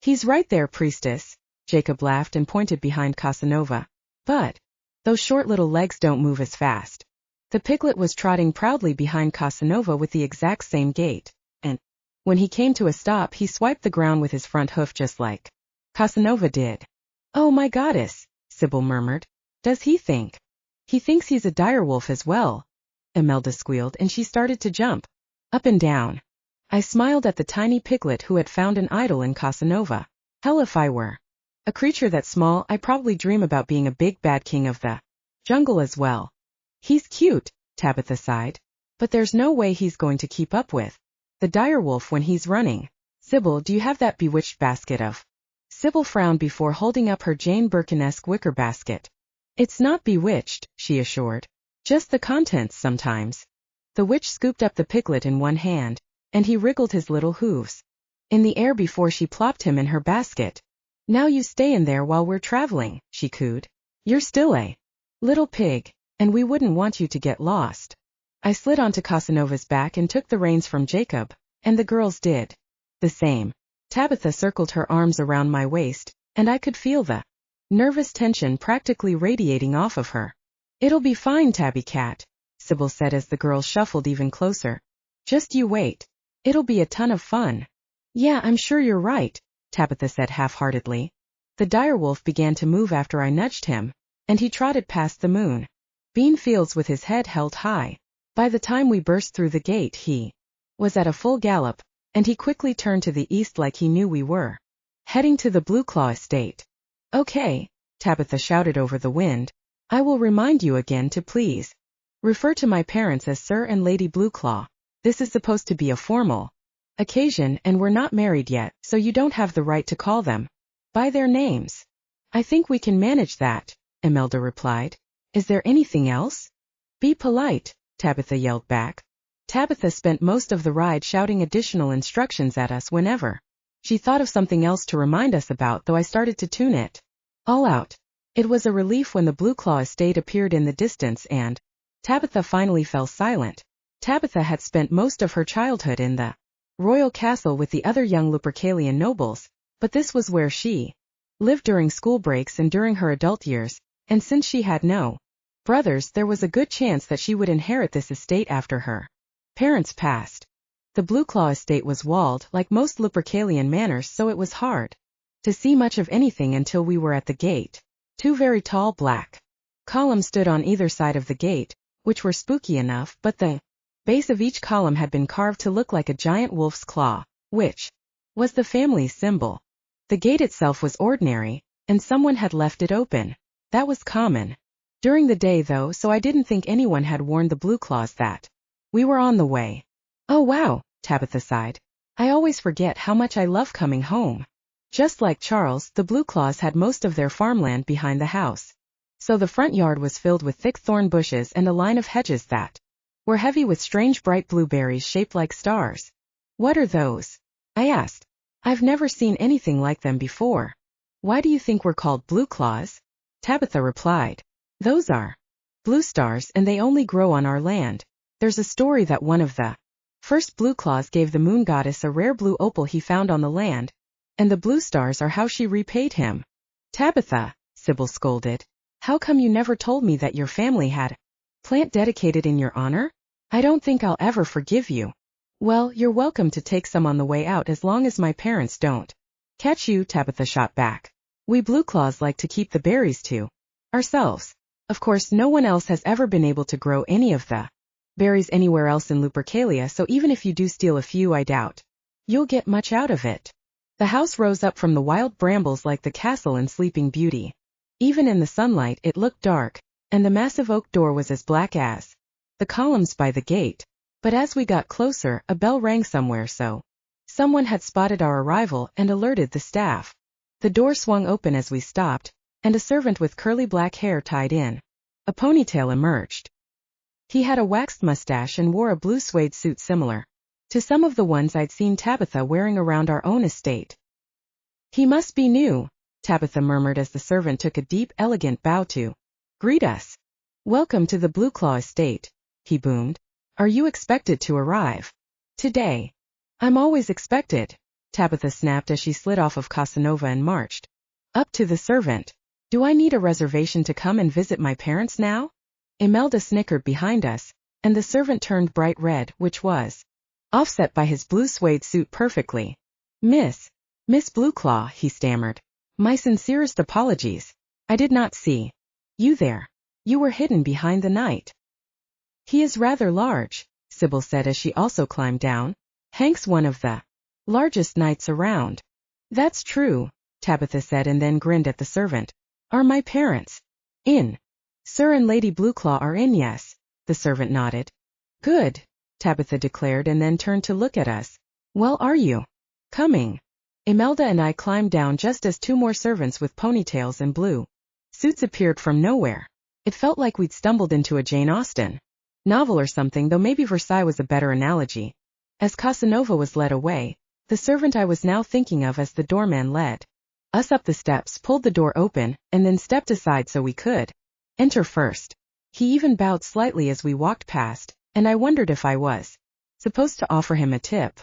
He's right there, priestess. Jacob laughed and pointed behind Casanova. But those short little legs don't move as fast. The piglet was trotting proudly behind Casanova with the exact same gait, and when he came to a stop, he swiped the ground with his front hoof just like Casanova did. Oh, my goddess, Sybil murmured. Does he think? He thinks he's a direwolf as well, Imelda squealed, and she started to jump up and down. I smiled at the tiny piglet who had found an idol in Casanova. Hell, if I were a creature that small, I probably dream about being a big bad king of the jungle as well. He's cute, Tabitha sighed, but there's no way he's going to keep up with the direwolf when he's running. Sybil, do you have that bewitched basket of? Sybil frowned before holding up her Jane Birkin-esque wicker basket. It's not bewitched, she assured. Just the contents sometimes. The witch scooped up the piglet in one hand, and he wriggled his little hooves in the air before she plopped him in her basket. Now you stay in there while we're traveling, she cooed. You're still a little pig, and we wouldn't want you to get lost. I slid onto Casanova's back and took the reins from Jacob, and the girls did the same. Tabitha circled her arms around my waist, and I could feel the nervous tension practically radiating off of her. It'll be fine, Tabby Cat, Sybil said as the girls shuffled even closer. Just you wait. It'll be a ton of fun. Yeah, I'm sure you're right, Tabitha said half-heartedly. The direwolf began to move after I nudged him, and he trotted past the moon bean fields with his head held high. By the time we burst through the gate, he was at a full gallop, and he quickly turned to the east like he knew we were heading to the Blue Claw estate. Okay, Tabitha shouted over the wind. I will remind you again to please refer to my parents as Sir and Lady Blueclaw. This is supposed to be a formal occasion, and we're not married yet, so you don't have the right to call them by their names. I think we can manage that, Imelda replied. Is there anything else? Be polite, Tabitha yelled back. Tabitha spent most of the ride shouting additional instructions at us whenever she thought of something else to remind us about, though I started to tune it all out. It was a relief when the Blue Claw estate appeared in the distance and Tabitha finally fell silent. Tabitha had spent most of her childhood in the royal castle with the other young Lupercalian nobles, but this was where she lived during school breaks and during her adult years, and since she had no brothers, there was a good chance that she would inherit this estate after her parents passed. The Blue Claw estate was walled, like most Lupercalian manors, so it was hard to see much of anything until we were at the gate. Two very tall black columns stood on either side of the gate, which were spooky enough, but the base of each column had been carved to look like a giant wolf's claw, which was the family's symbol. The gate itself was ordinary, and someone had left it open. That was common during the day, though, so I didn't think anyone had warned the Blue Claws that we were on the way. Oh wow, Tabitha sighed. I always forget how much I love coming home. Just like Charles, the Blue Claws had most of their farmland behind the house, so the front yard was filled with thick thorn bushes and a line of hedges that were heavy with strange bright blueberries shaped like stars. What are those? I asked. I've never seen anything like them before. Why do you think we're called Blue Claws? Tabitha replied. Those are blue stars, and they only grow on our land. There's a story that one of the first Blue Claws gave the moon goddess a rare blue opal he found on the land, and the blue stars are how she repaid him. Tabitha, Sybil scolded. How come you never told me that your family had a plant dedicated in your honor? I don't think I'll ever forgive you. Well, you're welcome to take some on the way out as long as my parents don't catch you, Tabitha shot back. We Blue Claws like to keep the berries to ourselves. Of course, no one else has ever been able to grow any of the berries anywhere else in Lupercalia, so even if you do steal a few, I doubt you'll get much out of it. The house rose up from the wild brambles like the castle in Sleeping Beauty. Even in the sunlight it looked dark, and the massive oak door was as black as the columns by the gate. But as we got closer, a bell rang somewhere, so someone had spotted our arrival and alerted the staff. The door swung open as we stopped, and a servant with curly black hair tied in a ponytail emerged. He had a waxed mustache and wore a blue suede suit similar to some of the ones I'd seen Tabitha wearing around our own estate. He must be new, Tabitha murmured as the servant took a deep, elegant bow to greet us. Welcome to the Blue Claw estate, he boomed. Are you expected to arrive today? I'm always expected, Tabitha snapped as she slid off of Casanova and marched up to the servant. Do I need a reservation to come and visit my parents now? Imelda snickered behind us, and the servant turned bright red, which was offset by his blue suede suit perfectly. Miss Blueclaw, he stammered. My sincerest apologies. I did not see You there. You were hidden behind the knight. He is rather large, Sybil said as she also climbed down. Hank's one of the largest knights around. That's true, Tabitha said and then grinned at the servant. Are my parents in? Sir and Lady Blueclaw are in, yes, the servant nodded. Good, Tabitha declared and then turned to look at us. Well, are you coming? Imelda and I climbed down just as two more servants with ponytails and blue suits appeared from nowhere. It felt like we'd stumbled into a Jane Austen novel or something, though maybe Versailles was a better analogy. As Casanova was led away, the servant I was now thinking of as the doorman led us up the steps, pulled the door open, and then stepped aside so we could enter first. He even bowed slightly as we walked past, and I wondered if I was supposed to offer him a tip.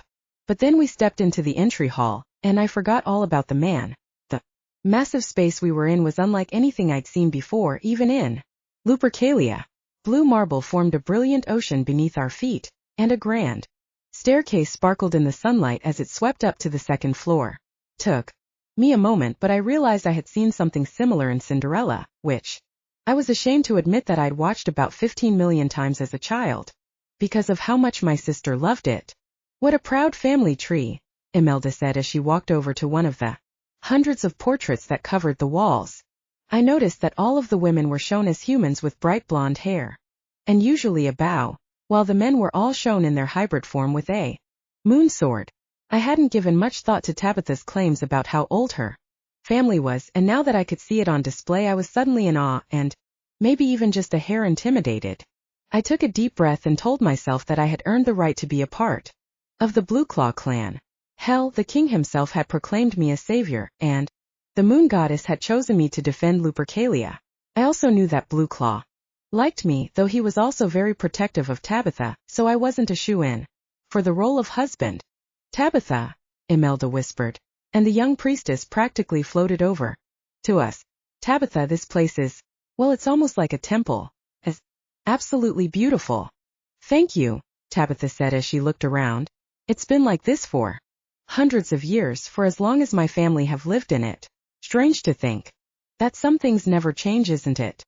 But then we stepped into the entry hall, and I forgot all about the man. The massive space we were in was unlike anything I'd seen before, even in Lupercalia. Blue marble formed a brilliant ocean beneath our feet, and a grand staircase sparkled in the sunlight as it swept up to the second floor. Took me a moment, but I realized I had seen something similar in Cinderella, which I was ashamed to admit that I'd watched about 15 million times as a child, because of how much my sister loved it. What a proud family tree, Imelda said as she walked over to one of the hundreds of portraits that covered the walls. I noticed that all of the women were shown as humans with bright blonde hair, and usually a bow, while the men were all shown in their hybrid form with a moon sword. I hadn't given much thought to Tabitha's claims about how old her family was, and now that I could see it on display I was suddenly in awe and maybe even just a hair intimidated. I took a deep breath and told myself that I had earned the right to be a part of the Blueclaw clan. Hell, the king himself had proclaimed me a savior, and the moon goddess had chosen me to defend Lupercalia. I also knew that Blueclaw liked me, though he was also very protective of Tabitha, so I wasn't a shoo-in for the role of husband. Tabitha, Imelda whispered, and the young priestess practically floated over to us. Tabitha, this place is, well, it's almost like a temple. It's absolutely beautiful. Thank you, Tabitha said as she looked around. It's been like this for hundreds of years, for as long as my family have lived in it. Strange to think that some things never change, isn't it?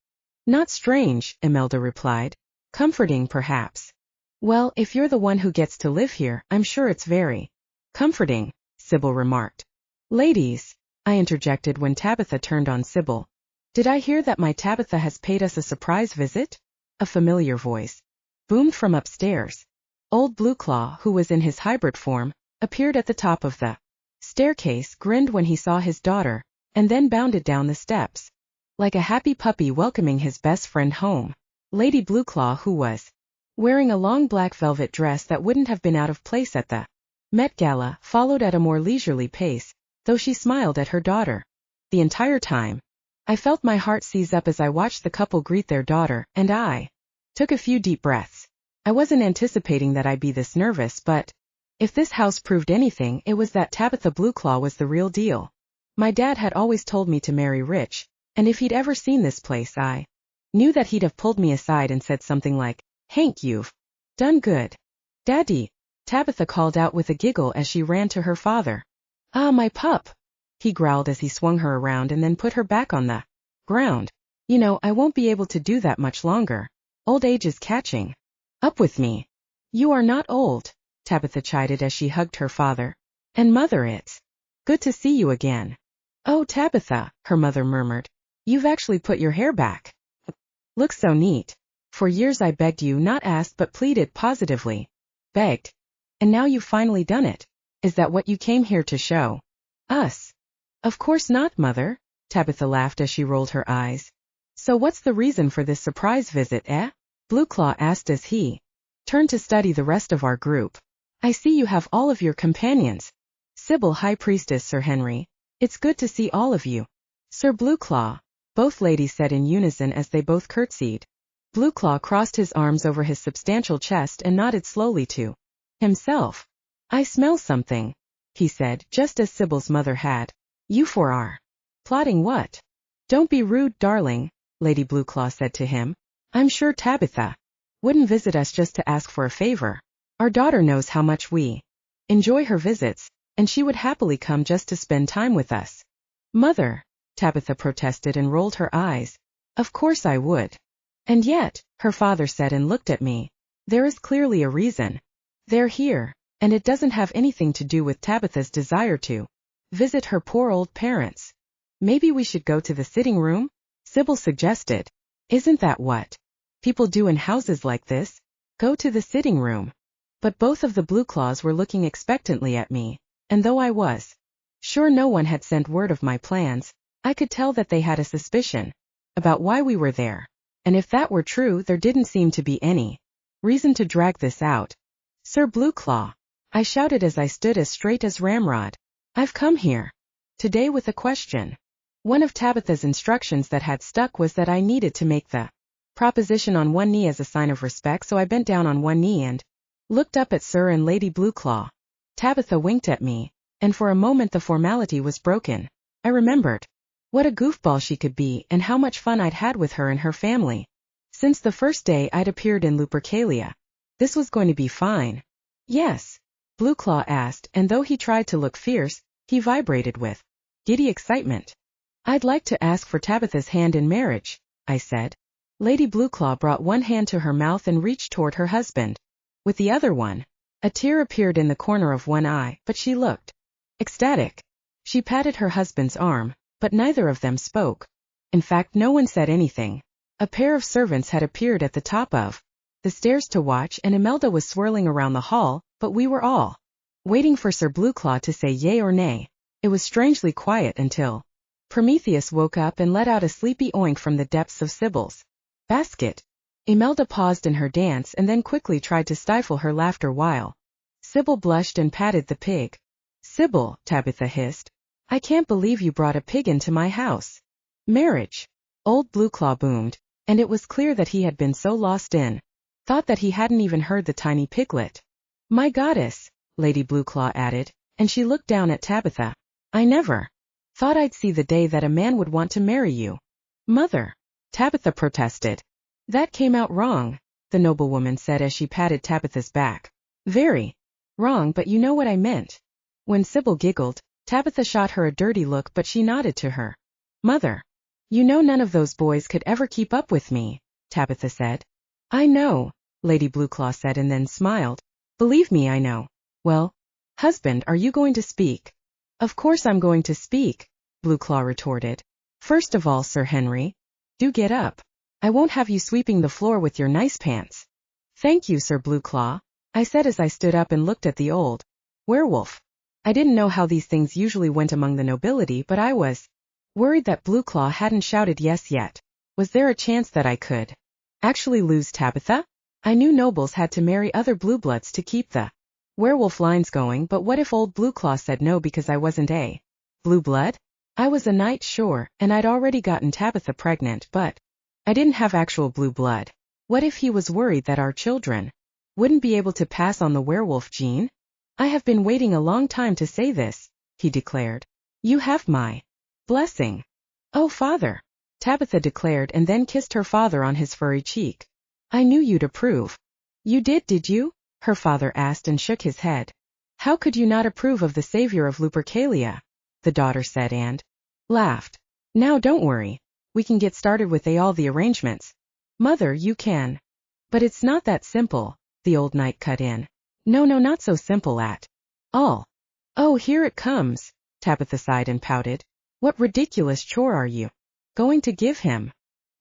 Not strange, Imelda replied. Comforting, perhaps. Well, if you're the one who gets to live here, I'm sure it's very comforting, Sybil remarked. Ladies, I interjected when Tabitha turned on Sybil. Did I hear that my Tabitha has paid us a surprise visit? A familiar voice boomed from upstairs. Old Blueclaw, who was in his hybrid form, appeared at the top of the staircase, grinned when he saw his daughter, and then bounded down the steps, like a happy puppy welcoming his best friend home. Lady Blueclaw, who was wearing a long black velvet dress that wouldn't have been out of place at the Met Gala, followed at a more leisurely pace, though she smiled at her daughter. The entire time, I felt my heart seize up as I watched the couple greet their daughter, and I took a few deep breaths. I wasn't anticipating that I'd be this nervous, but if this house proved anything, it was that Tabitha Blueclaw was the real deal. My dad had always told me to marry rich, and if he'd ever seen this place, I knew that he'd have pulled me aside and said something like, Hank, you've done good. Daddy, Tabitha called out with a giggle as she ran to her father. Ah, my pup, he growled as he swung her around and then put her back on the ground. You know, I won't be able to do that much longer. Old age is catching up with me. You are not old, Tabitha chided as she hugged her father. And mother, it's good to see you again. Oh, Tabitha, her mother murmured. You've actually put your hair back. Looks so neat. For years I begged you, not asked but pleaded positively. Begged. And now you've finally done it. Is that what you came here to show us? Of course not, Mother, Tabitha laughed as she rolled her eyes. So what's the reason for this surprise visit, eh? Blueclaw asked as he turned to study the rest of our group. I see you have all of your companions. Sybil, High Priestess, Sir Henry. It's good to see all of you. Sir Blueclaw, both ladies said in unison as they both curtsied. Blueclaw crossed his arms over his substantial chest and nodded slowly to himself. I smell something, he said, just as Sybil's mother had. You four are plotting what? Don't be rude, darling, Lady Blueclaw said to him. I'm sure Tabitha wouldn't visit us just to ask for a favor. Our daughter knows how much we enjoy her visits, and she would happily come just to spend time with us. Mother, Tabitha protested and rolled her eyes. Of course I would. And yet, her father said and looked at me. There is clearly a reason. They're here, and it doesn't have anything to do with Tabitha's desire to visit her poor old parents. Maybe we should go to the sitting room? Sybil suggested. Isn't that what people do in houses like this? Go to the sitting room. But both of the Blue Claws were looking expectantly at me, and though I was sure no one had sent word of my plans, I could tell that they had a suspicion about why we were there. And if that were true, there didn't seem to be any reason to drag this out. Sir Blue Claw, I shouted as I stood as straight as Ramrod. I've come here today with a question. One of Tabitha's instructions that had stuck was that I needed to make the proposition on one knee as a sign of respect, so I bent down on one knee and looked up at Sir and Lady Blue Claw. Tabitha winked at me, and for a moment the formality was broken. I remembered what a goofball she could be and how much fun I'd had with her and her family since the first day I'd appeared in Lupercalia. This was going to be fine. Yes? Blue Claw asked, and though he tried to look fierce, he vibrated with giddy excitement. I'd like to ask for Tabitha's hand in marriage, I said. Lady Blue Claw brought one hand to her mouth and reached toward her husband. With the other one, a tear appeared in the corner of one eye, but she looked ecstatic. She patted her husband's arm, but neither of them spoke. In fact, no one said anything. A pair of servants had appeared at the top of the stairs to watch, and Imelda was swirling around the hall, but we were all waiting for Sir Blue Claw to say yay or nay. It was strangely quiet until Prometheus woke up and let out a sleepy oink from the depths of Sybil's basket. Imelda paused in her dance and then quickly tried to stifle her laughter while Sybil blushed and patted the pig. Sybil, Tabitha hissed. I can't believe you brought a pig into my house. Marriage. Old Blue Claw boomed, and it was clear that he had been so lost in thought that he hadn't even heard the tiny piglet. My goddess, Lady Blue Claw added, and she looked down at Tabitha. I never thought I'd see the day that a man would want to marry you. Mother, Tabitha protested. That came out wrong, the noblewoman said as she patted Tabitha's back. Very wrong, but you know what I meant. When Sybil giggled, Tabitha shot her a dirty look, but she nodded to her. Mother, you know none of those boys could ever keep up with me, Tabitha said. I know, Lady Blue Claw said and then smiled. Believe me, I know. Well, husband, are you going to speak? Of course I'm going to speak, Blue Claw retorted. First of all, Sir Henry, do get up. I won't have you sweeping the floor with your nice pants. Thank you, Sir Blue Claw, I said as I stood up and looked at the old werewolf. I didn't know how these things usually went among the nobility, but I was worried that Blue Claw hadn't shouted yes yet. Was there a chance that I could actually lose Tabitha? I knew nobles had to marry other blue bloods to keep the werewolf lines going, but what if old Blue Claw said no because I wasn't a blue blood? I was a knight, sure, and I'd already gotten Tabitha pregnant, but I didn't have actual blue blood. What if he was worried that our children wouldn't be able to pass on the werewolf gene? I have been waiting a long time to say this, he declared. You have my blessing. Oh, father, Tabitha declared and then kissed her father on his furry cheek. I knew you'd approve. You did you? Her father asked and shook his head. How could you not approve of the savior of Lupercalia? The daughter said and laughed. Now don't worry. We can get started with all the arrangements. Mother, you can. But it's not that simple, the old knight cut in. No, not so simple at all. Oh, here it comes, Tabitha sighed and pouted. What ridiculous chore are you going to give him?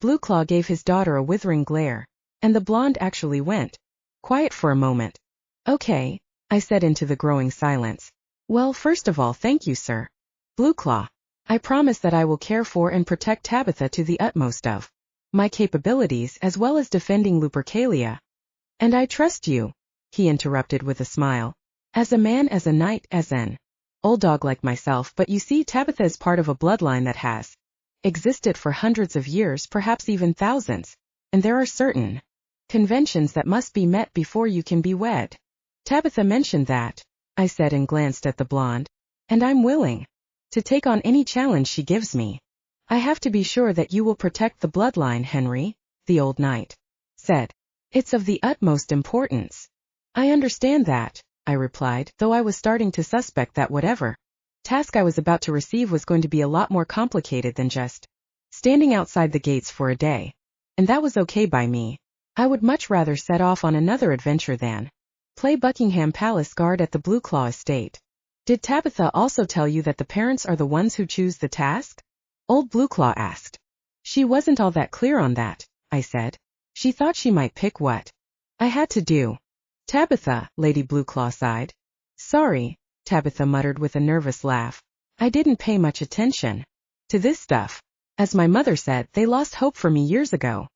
Blue Claw gave his daughter a withering glare, and the blonde actually went quiet for a moment. Okay, I said into the growing silence. Well, first of all, thank you, Sir Blue Claw. I promise that I will care for and protect Tabitha to the utmost of my capabilities, as well as defending Lupercalia. And I trust you, he interrupted with a smile. As a man, as a knight, as an old dog like myself, but you see, Tabitha is part of a bloodline that has existed for hundreds of years, perhaps even thousands, and there are certain conventions that must be met before you can be wed. Tabitha mentioned that, I said and glanced at the blonde, and I'm willing to take on any challenge she gives me. I have to be sure that you will protect the bloodline, Henry, the old knight said. It's of the utmost importance. I understand that, I replied, though I was starting to suspect that whatever task I was about to receive was going to be a lot more complicated than just standing outside the gates for a day. And that was okay by me. I would much rather set off on another adventure than play Buckingham Palace guard at the Blue Claw estate. Did Tabitha also tell you that the parents are the ones who choose the task? Old Blue Claw asked. She wasn't all that clear on that, I said. She thought she might pick what I had to do. Tabitha, Lady Blue Claw sighed. Sorry, Tabitha muttered with a nervous laugh. I didn't pay much attention to this stuff. As my mother said, they lost hope for me years ago.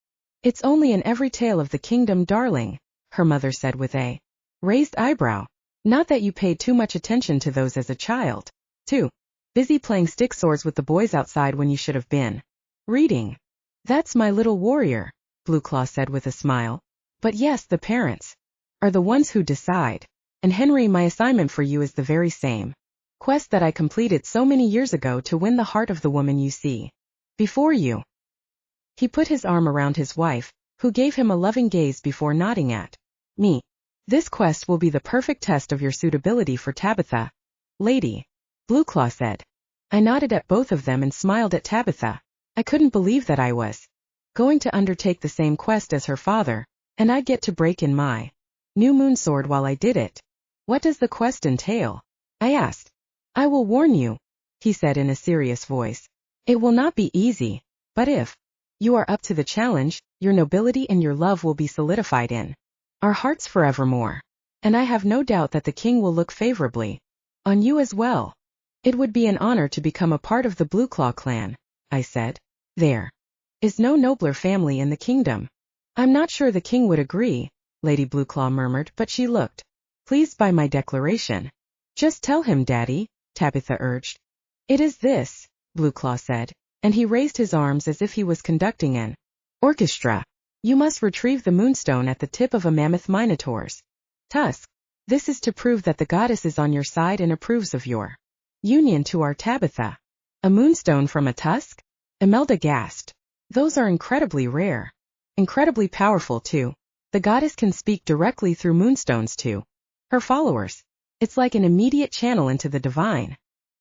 It's only in every tale of the kingdom, darling, her mother said with a raised eyebrow. Not that you paid too much attention to those as a child. Too busy playing stick swords with the boys outside when you should have been reading. That's my little warrior, Blue Claw said with a smile. But yes, the parents are the ones who decide. And Henry, my assignment for you is the very same quest that I completed so many years ago to win the heart of the woman you see before you. He put his arm around his wife, who gave him a loving gaze before nodding at me. This quest will be the perfect test of your suitability for Tabitha, Lady Blue Claw said. I nodded at both of them and smiled at Tabitha. I couldn't believe that I was going to undertake the same quest as her father, and I'd get to break in my new moon sword while I did it. What does the quest entail? I asked. I will warn you, he said in a serious voice. It will not be easy, but if you are up to the challenge, your nobility and your love will be solidified in our hearts forevermore. And I have no doubt that the king will look favorably on you as well. It would be an honor to become a part of the Blue Claw clan, I said. There is no nobler family in the kingdom. I'm not sure the king would agree, Lady Blue Claw murmured, but she looked pleased by my declaration. Just tell him, Daddy, Tabitha urged. It is this, Blue Claw said, and he raised his arms as if he was conducting an orchestra. You must retrieve the moonstone at the tip of a mammoth minotaur's tusk. This is to prove that the goddess is on your side and approves of your union to our Tabitha. A moonstone from a tusk? Imelda gasped. Those are incredibly rare. Incredibly powerful, too. The goddess can speak directly through moonstones to her followers. It's like an immediate channel into the divine.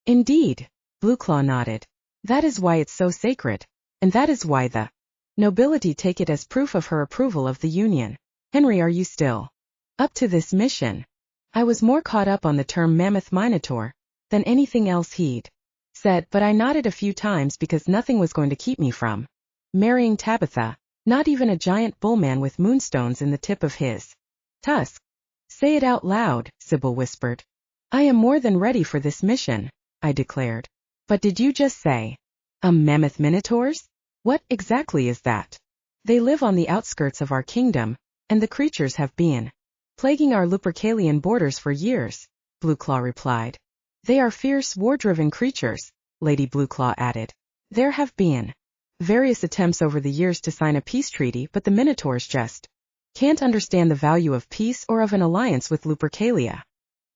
Indeed, Blue Claw nodded. That is why it's so sacred, and that is why the nobility take it as proof of her approval of the union. Henry, are you still up to this mission? I was more caught up on the term mammoth minotaur than anything else he'd said, but I nodded a few times because nothing was going to keep me from marrying Tabitha, not even a giant bullman with moonstones in the tip of his tusk. Say it out loud, Sybil whispered. I am more than ready for this mission, I declared. But did you just say mammoth minotaurs? What exactly is that? They live on the outskirts of our kingdom, and the creatures have been plaguing our Lupercalian borders for years, Blue Claw replied. They are fierce, war-driven creatures, Lady Blue Claw added. There have been various attempts over the years to sign a peace treaty, but the minotaurs just can't understand the value of peace or of an alliance with Lupercalia.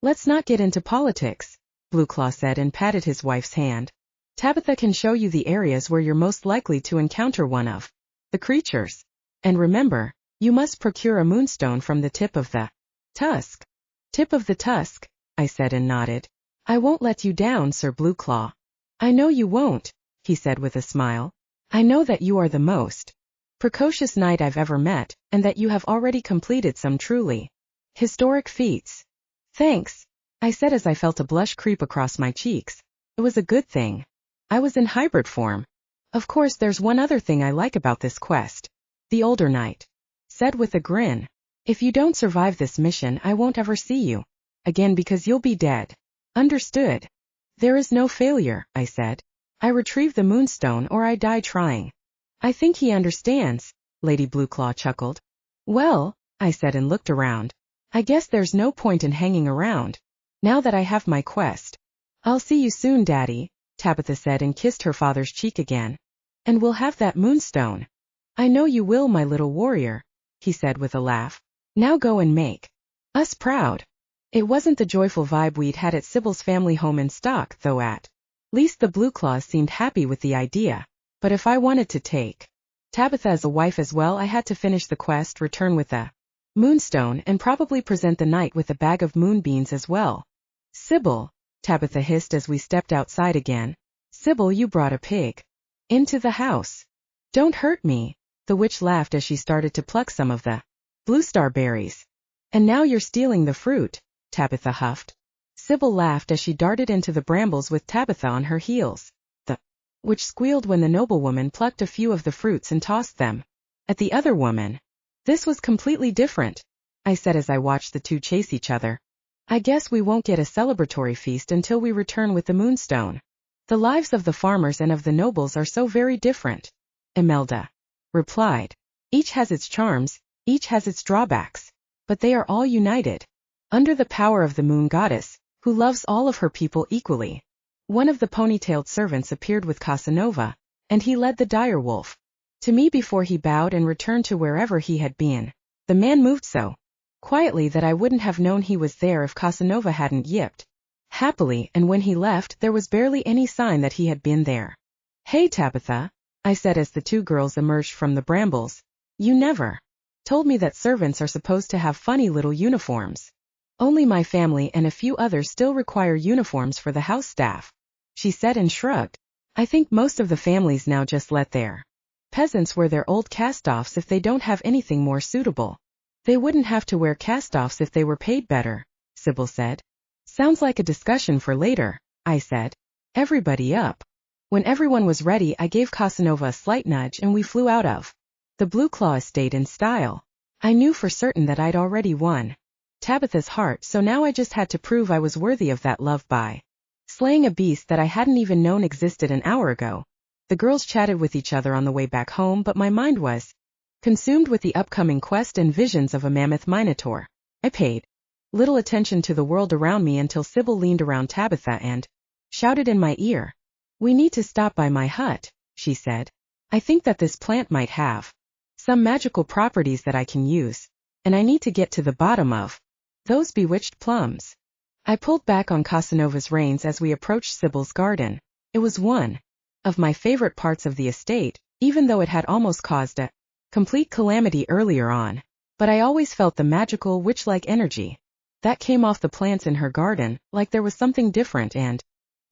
Let's not get into politics, Blue Claw said and patted his wife's hand. Tabitha can show you the areas where you're most likely to encounter one of the creatures. And remember, you must procure a moonstone from the tip of the tusk. Tip of the tusk, I said and nodded. I won't let you down, Sir Blue Claw. I know you won't, he said with a smile. I know that you are the most precocious knight I've ever met, and that you have already completed some truly historic feats. Thanks, I said as I felt a blush creep across my cheeks. It was a good thing I was in hybrid form. Of course, there's one other thing I like about this quest, the older knight said with a grin. If you don't survive this mission, I won't ever see you again because you'll be dead. Understood. There is no failure, I said. I retrieve the moonstone or I die trying. I think he understands, Lady Blue Claw chuckled. Well, I said and looked around. I guess there's no point in hanging around, now that I have my quest. I'll see you soon, Daddy, Tabitha said and kissed her father's cheek again. And we'll have that moonstone. I know you will, my little warrior, he said with a laugh. Now go and make us proud. It wasn't the joyful vibe we'd had at Sybil's family home in Stock, though at least the Blue Claws seemed happy with the idea. But if I wanted to take Tabitha as a wife as well, I had to finish the quest, return with a moonstone, and probably present the knight with a bag of moonbeams as well. Sybil, Tabitha hissed as we stepped outside again. Sybil, you brought a pig Into the house. Don't hurt me. The witch laughed as she started to pluck some of the blue star berries. And now you're stealing the fruit, Tabitha huffed. Sybil laughed as she darted into the brambles with Tabitha on her heels. The witch squealed when the noblewoman plucked a few of the fruits and tossed them at the other woman. This was completely different, I said as I watched the two chase each other. I guess we won't get a celebratory feast until we return with the moonstone. The lives of the farmers and of the nobles are so very different, Imelda replied. Each has its charms, each has its drawbacks, but they are all united under the power of the moon goddess, who loves all of her people equally. One of the ponytailed servants appeared with Casanova, and he led the dire wolf to me before he bowed and returned to wherever he had been. The man moved so quietly that I wouldn't have known he was there if Casanova hadn't yipped happily, and when he left there was barely any sign that he had been there. Hey Tabitha, I said as the two girls emerged from the brambles. You never told me that servants are supposed to have funny little uniforms. Only my family and a few others still require uniforms for the house staff, she said and shrugged. I think most of the families now just let their peasants wear their old cast-offs if they don't have anything more suitable. They wouldn't have to wear cast-offs if they were paid better, Sybil said. Sounds like a discussion for later, I said. Everybody up. When everyone was ready, I gave Casanova a slight nudge and we flew out of the Blue Claw estate in style. I knew for certain that I'd already won Tabitha's heart, so now I just had to prove I was worthy of that love by slaying a beast that I hadn't even known existed an hour ago. The girls chatted with each other on the way back home, but my mind was consumed with the upcoming quest and visions of a mammoth minotaur. I paid little attention to the world around me until Sybil leaned around Tabitha and shouted in my ear. We need to stop by my hut, she said. I think that this plant might have some magical properties that I can use, and I need to get to the bottom of those bewitched plums. I pulled back on Casanova's reins as we approached Sybil's garden. It was one of my favorite parts of the estate, even though it had almost caused a complete calamity earlier on. But I always felt the magical, witch-like energy that came off the plants in her garden, like there was something different and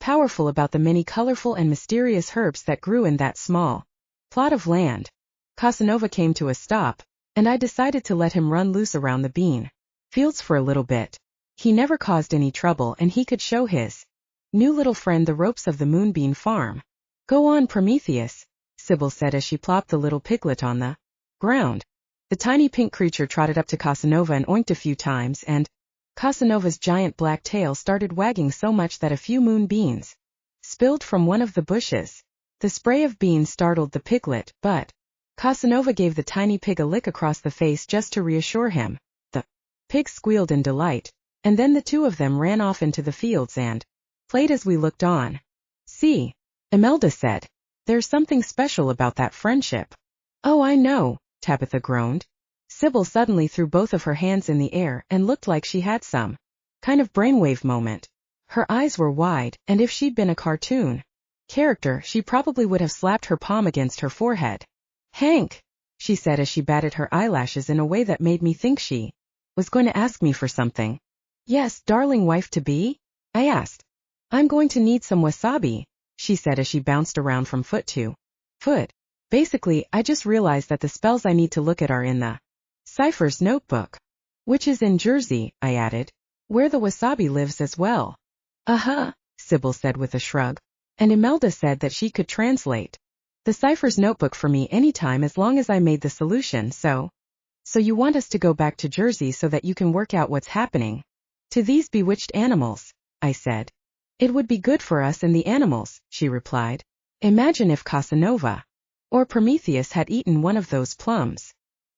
powerful about the many colorful and mysterious herbs that grew in that small plot of land. Casanova came to a stop, and I decided to let him run loose around the bean fields for a little bit. He never caused any trouble, and he could show his new little friend the ropes of the moonbean farm. Go on, Prometheus, Sybil said as she plopped the little piglet on the ground. The tiny pink creature trotted up to Casanova and oinked a few times, and Casanova's giant black tail started wagging so much that a few moonbeans spilled from one of the bushes. The spray of beans startled the piglet, but Casanova gave the tiny pig a lick across the face just to reassure him. The pig squealed in delight, and then the two of them ran off into the fields and played as we looked on. See, Imelda said, there's something special about that friendship. Oh, I know, Tabitha groaned. Sybil suddenly threw both of her hands in the air and looked like she had some kind of brainwave moment. Her eyes were wide, and if she'd been a cartoon character, she probably would have slapped her palm against her forehead. Hank, she said as she batted her eyelashes in a way that made me think she was going to ask me for something. Yes, darling wife-to-be? I asked. I'm going to need some wasabi, she said as she bounced around from foot to foot. Basically, I just realized that the spells I need to look at are in the Cypher's notebook, which is in Jersey, I added, where the wasabi lives as well. Uh-huh, Sybil said with a shrug, and Imelda said that she could translate the Cypher's notebook for me anytime as long as I made the solution. So you want us to go back to Jersey so that you can work out what's happening to these bewitched animals, I said. It would be good for us and the animals, she replied. Imagine if Casanova or Prometheus had eaten one of those plums.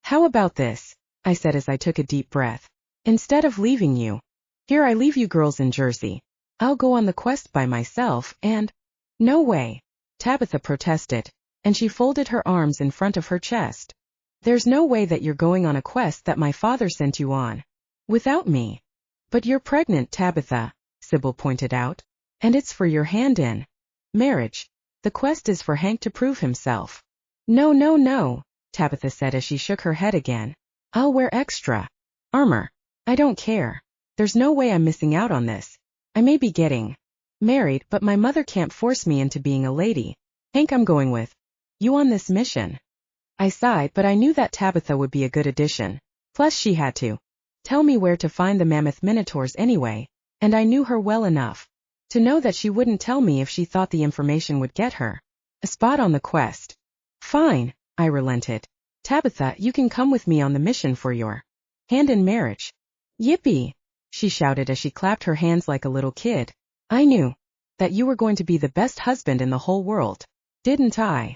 How about this? I said as I took a deep breath. Instead of leaving you here, I leave you girls in Jersey. I'll go on the quest by myself and— No way, Tabitha protested, and she folded her arms in front of her chest. There's no way that you're going on a quest that my father sent you on without me. But you're pregnant, Tabitha, Sybil pointed out, and it's for your hand in marriage. The quest is for Hank to prove himself. No, Tabitha said as she shook her head again. I'll wear extra armor. I don't care. There's no way I'm missing out on this. I may be getting married, but my mother can't force me into being a lady. Hank I'm going with, You on this mission? I sighed, but I knew that Tabitha would be a good addition. Plus she had to tell me where to find the mammoth minotaurs anyway, and I knew her well enough to know that she wouldn't tell me if she thought the information would get her a spot on the quest. Fine, I relented. Tabitha, you can come with me on the mission for your hand in marriage. Yippee! She shouted as she clapped her hands like a little kid. I knew that you were going to be the best husband in the whole world, didn't I?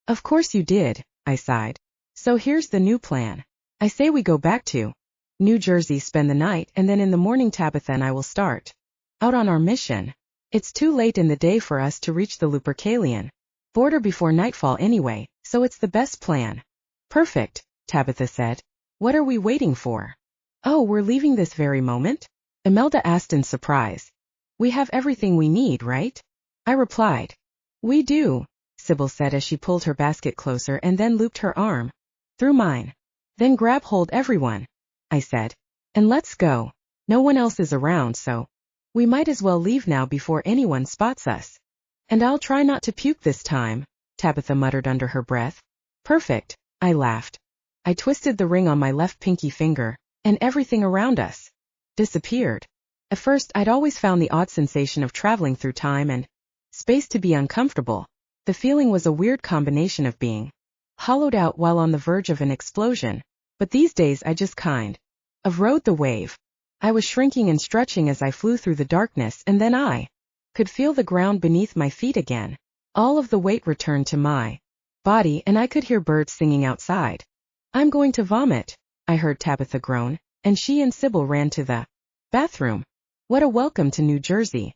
Of course you did, I sighed. So here's the new plan. I say we go back to New Jersey, spend the night, and then in the morning Tabitha and I will start out on our mission. It's too late in the day for us to reach the Lupercalian border before nightfall anyway, so it's the best plan. Perfect, Tabitha said. What are we waiting for? Oh, we're leaving this very moment? Imelda asked in surprise. We have everything we need, right? I replied. We do, Sybil said as she pulled her basket closer and then looped her arm through mine. Then grab hold everyone, I said. And let's go. No one else is around, so we might as well leave now before anyone spots us. And I'll try not to puke this time, Tabitha muttered under her breath. Perfect, I laughed. I twisted the ring on my left pinky finger, and everything around us disappeared. At first I'd always found the odd sensation of traveling through time and space to be uncomfortable. The feeling was a weird combination of being hollowed out while on the verge of an explosion, but these days I just kind of rode the wave. I was shrinking and stretching as I flew through the darkness, and then I could feel the ground beneath my feet again. All of the weight returned to my body, and I could hear birds singing outside. I'm going to vomit, I heard Tabitha groan, and she and Sybil ran to the bathroom. What a welcome to New Jersey.